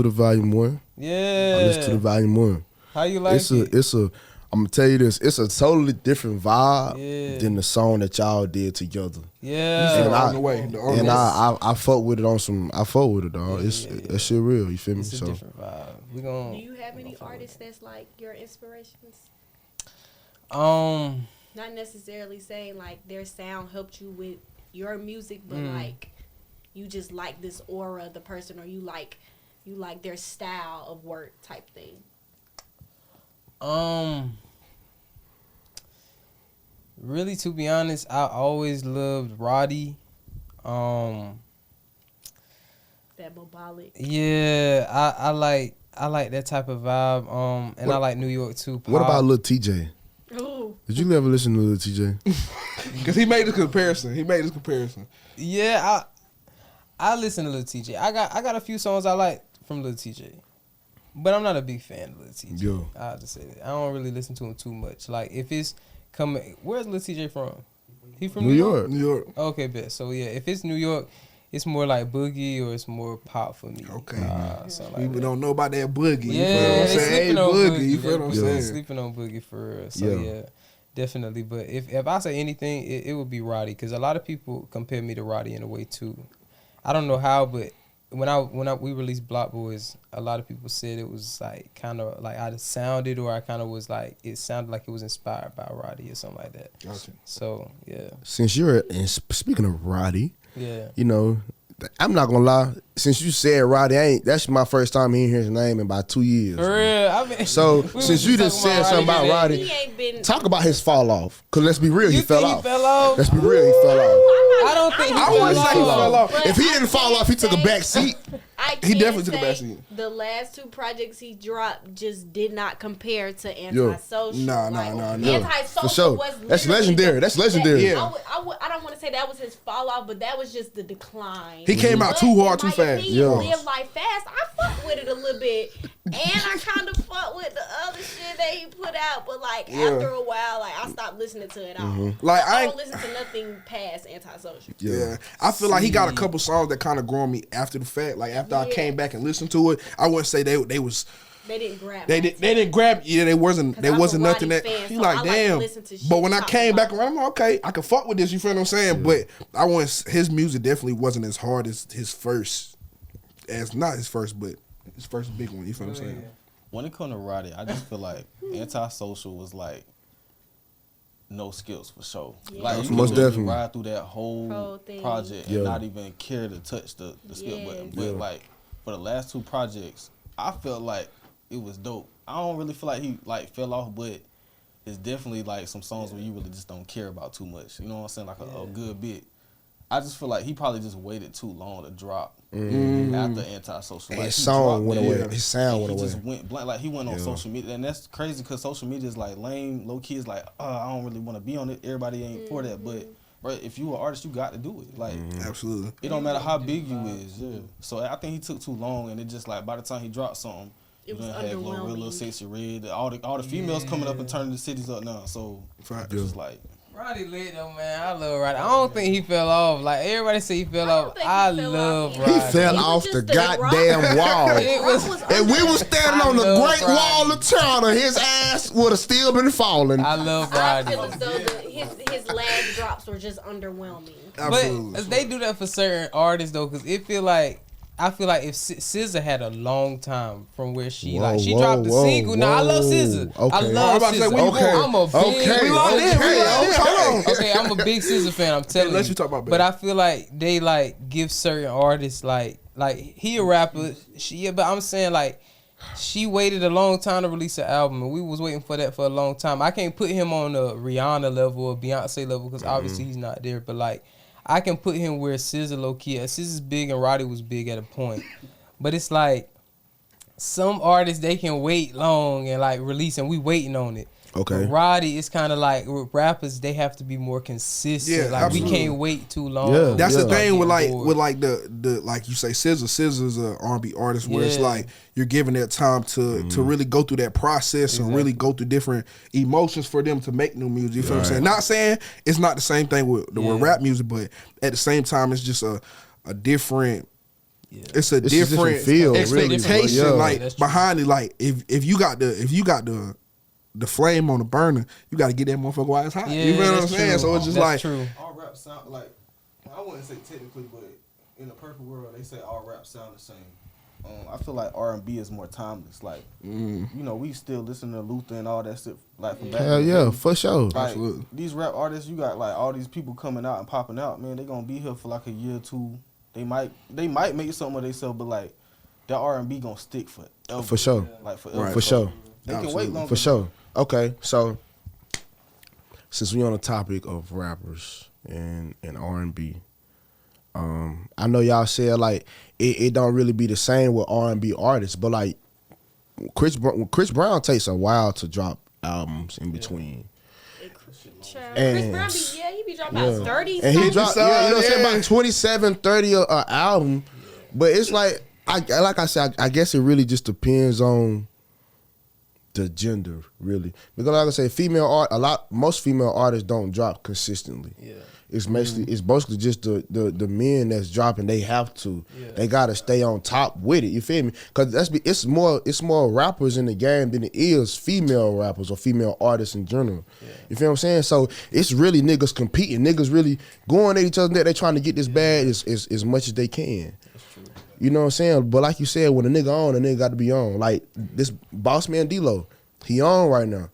the volume 1. Yeah. I listened to the volume 1. How you like it? I'm gonna tell you this. It's a totally different vibe Yeah. than the song that y'all did together. Yeah. And on the way. And I fuck with it on some. I fuck with it, dog. It's that shit real. You feel me? It's a So different vibe. We Do gon' you have any artists that's like your inspirations? Not necessarily saying like their sound helped you with your music, but like you just like this aura of the person, or you like their style of work type thing. Really, to be honest, I always loved Roddy. That Mobolic. Yeah, I like that type of vibe. And I like New York too. what Pop. about Lil TJ? Ooh. Did you ever listen to Lil TJ? Because he made this comparison. Yeah, I listen to Lil TJ. I got a few songs I like from Lil TJ, but I'm not a big fan of Lil TJ. Yo. I have to say that I don't really listen to him too much. Like if it's coming, where's Lil TJ from? He from New York. New York. Okay, bet. So yeah, if it's New York, it's more like boogie or it's more pop for me. Okay. Something like People that. don't know about that boogie. Yeah, you feel what I'm they saying? Hey, sleeping on boogie. You feel what I'm They saying? sleeping on boogie for real. So Yeah. yeah, definitely. But if I say anything, it would be Roddy, because a lot of people compare me to Roddy in a way too. I don't know how, but when we released Block Boys, a lot of people said it was like kind of like I sounded, or I kind of was like it sounded like it was inspired by Roddy or something like that. Gotcha. So yeah, Since you're and speaking of Roddy, yeah. you know, I'm not gonna lie. Since you said Roddy, that's my first time hearing his name in about 2 years. For real. I mean, So since you just said something about Roddy, He ain't been. talk about his fall off. Cause let's be real, he fell off. He fell off? Let's be real, he fell off. I don't think he I wouldn't say he fell off. But If he I didn't fall can't off, he took a say- back seat. I He can't definitely took a say back seat. The last 2 projects he dropped just did not compare to Antisocial. Nah. Antisocial For sure. was That's literally legendary. That's legendary. Yeah. I don't want to say that was his fall off, but that was just the decline. He came out But too hard, in too my fast. opinion, Yeah. Live Life Fast. I fuck with it a little bit, and I kind of fuck with the other shit that he put out. But like after a while, like I stopped listening to it all. Like, I I don't listen to nothing past Antisocial. Yeah, I feel like he got a couple songs that kind of grew on me after the fact. Like after I came back and listened to it, I wouldn't say they was They didn't grab. they didn't grab. Yeah, they wasn't 'Cause I'm a nothing Roddy that fan, he so like I like to damn. listen to shit But when I talk came back about around, I'm like, okay, I can fuck with this. You feel what I'm saying? But I want his music definitely wasn't as hard as his first, not his first, but his first big one. You feel what I'm saying? When it comes to Roddy, I just feel like Antisocial was like no skills for sure. Yeah. Like you Most could literally definitely. ride through that whole thing. project Yeah. and not even care to touch the skip button. But Yeah. like for the last 2 projects, I felt like it was dope. I don't really feel like he like fell off, but it's definitely like some songs where you really just don't care about too much. You know what I'm saying? Like a good bit. I just feel like he probably just waited too long to drop after Antisocial. And Like, his he song dropped went that, away. His sound and went he away. just went blank. Like he went on Yeah. social media, and that's crazy because social media is like lame, low key. Is like, I don't really want to be on it. Everybody ain't for that, but bro, if you an artist, you got to do it. Like Absolutely. it don't matter how big you is. Yeah. So I think he took too long, and it just like by the time he dropped something, It you was done had Glorilla, underwhelming. Sexy Red, all the females coming up and turning the cities up now. So Fact. it's just like. Roddy lit though, man. I love Roddy. I don't think he fell off. Like everybody say he fell don't off. think he I fell love off Roddy. He fell He was off just the the goddamn wall. It was- And we was standing on the I love Great Roddy. Wall of China. His ass would have still been falling. I love I Roddy. feel as though his last drops were just underwhelming. Absolutely. But they do that for certain artists though, because I feel like if SZA had a long time from where she Whoa, she whoa, dropped the whoa, single. Now I love whoa. SZA. I Okay. love I'm about to say, SZA. where you going? I'm a big, Okay, okay, I'm a big SZA fan. I'm telling let you. you talk about But Bae. I feel like they like give certain artists like he a rapper. But I'm saying like she waited a long time to release an album, and we was waiting for that for a long time. I can't put him on a Rihanna level or Beyonce level because obviously he's not there. But like I can put him where SZA low key. SZA's big and Roddy was big at a point. But it's like some artists they can wait long and like release, and we waiting on it. Okay. But Roddy, it's kind of like with rappers, they have to be more consistent. Yeah, like absolutely. we can't wait too long. Yeah. That's the Start thing with getting like bored. the like you say SZA. SZA's a R&B artist where it's Yeah. like you're giving that time to really go through that process and really go through different emotions for them to make new music. You feel what I'm saying? Not saying it's not the same thing with rap music, but at the same time it's just a different. It's a It's a different different feel, really, expectation, bro. Yeah. like That's true. behind it. Like if you got the flame on the burner, you got to get that motherfucker while it's hot. Yeah, you feel what I'm that's saying? true. So it's just That's like true. All rap sound like, I wouldn't say technically, but in a perfect world, they say all rap sound the same. I feel like R&B is more timeless. Like, you know, we still listen to Luther and all that stuff. Like from back Hell in the yeah, day. for sure. Like, Absolutely. these rap artists, you got like all these people coming out and popping out. Man, they gonna be here for like a year or two. They might make something of themselves, but like that R&B gonna stick forever. For sure. Like forever. Right. For sure. They can Absolutely. wait longer. For sure. Okay, so since we on the topic of rappers and R&B, I know y'all said like it don't really be the same with R&B artists, but like Chris Brown takes a while to drop albums in between. Chris Brown he be dropping about 30 And he songs. dropped, you know what I'm saying, about 27, 30 an album. But it's like I said, I guess it really just depends on the gender, really. Because like I say, most female artists don't drop consistently. Yeah. It's basically just the men that's dropping. They have to. Yeah. They gotta stay on top with it. You feel me? Because it's more rappers in the game than it is female rappers or female artists in general. Yeah. You feel what I'm saying? So it's really niggas competing. Niggas really going at each other. They trying to get this bag as much as they can. That's true. You know what I'm saying? But like you said, when a nigga on, a nigga got to be on. Like this boss man D-Lo, he on right now.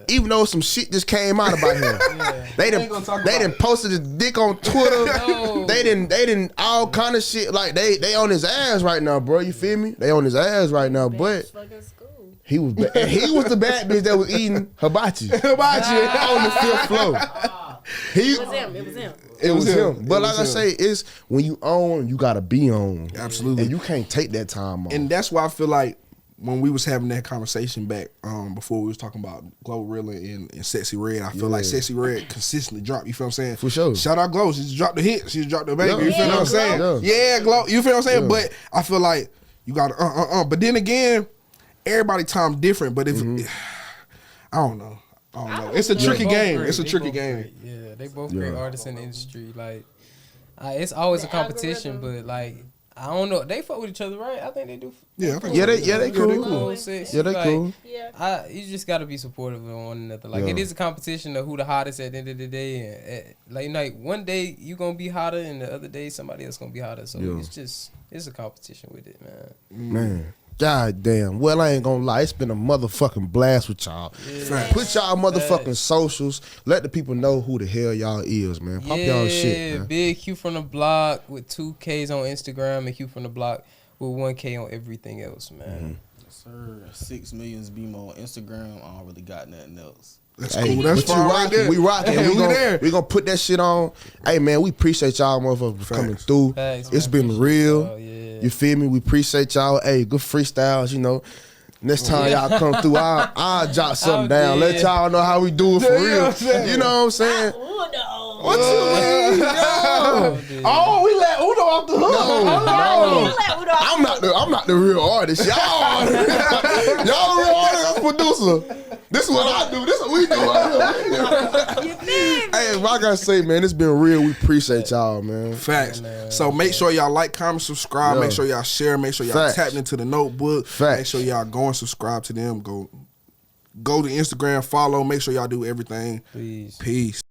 Even though some shit just came out about him. They done posted his dick on Twitter. They didn't all kind of shit. Like they on his ass right now, bro. You feel me? They on his ass right now, but he was the bad bitch that was eating hibachi on the 5th floor. It was him. But like I say, it's when you own, you gotta be on. Absolutely. And you can't take that time off. And that's why I feel like when we was having that conversation back before we was talking about Glorilla and Sexy Red, I feel like Sexy Red consistently dropped. You feel what I'm saying? For sure. Shout out Glow. She just dropped the hit. She just dropped the baby. You feel what I'm saying? Yeah, Glow. You feel what I'm saying? But I feel like you got to But then again, everybody time different. But if I don't know. It's a tricky game. It's a tricky game. Yeah, they both great artists in the industry. Like, it's always a competition, but like, I don't know. They fuck with each other, right? I think they do. Yeah, I think they cool. Yeah, they cool. Yeah. You just gotta be supportive of one another. Like, it is a competition of who the hottest at the end of the day. And like one day you gonna be hotter, and the other day somebody else gonna be hotter. So it's a competition with it, man. Man. God damn. Well, I ain't gonna lie. It's been a motherfucking blast with y'all. Yeah. Put y'all motherfucking socials. Let the people know who the hell y'all is, man. Pop y'all shit, man. Big Q from the block with 2 Ks on Instagram and Q from the block with 1 K on everything else, man. Yes, sir. 6 millions BMO on Instagram. I don't really got nothing else. That's cool. That's but fine right there. We rocking. Yeah, we gonna put that shit on. Hey, man, we appreciate y'all motherfuckers for coming through. Facts, it's man. been real. Oh, yeah. You feel me? We appreciate y'all. Hey, good freestyles, you know. Next time y'all come through, I'll jot something down. Let y'all know how we do it for real. You know what I'm saying? What you mean? Oh, we let Uno off the hook. No. I'm not the real artist. Y'all the real artist. I'm producer. This is what I do. This is what we do. Hey, like I say, man, it's been real. We appreciate y'all, man. Facts. So make sure y'all like, comment, subscribe. Make sure y'all share. Make sure y'all tap into the notebook. Make sure y'all go and subscribe to them. Go to Instagram, follow. Make sure y'all do everything. Please. Peace.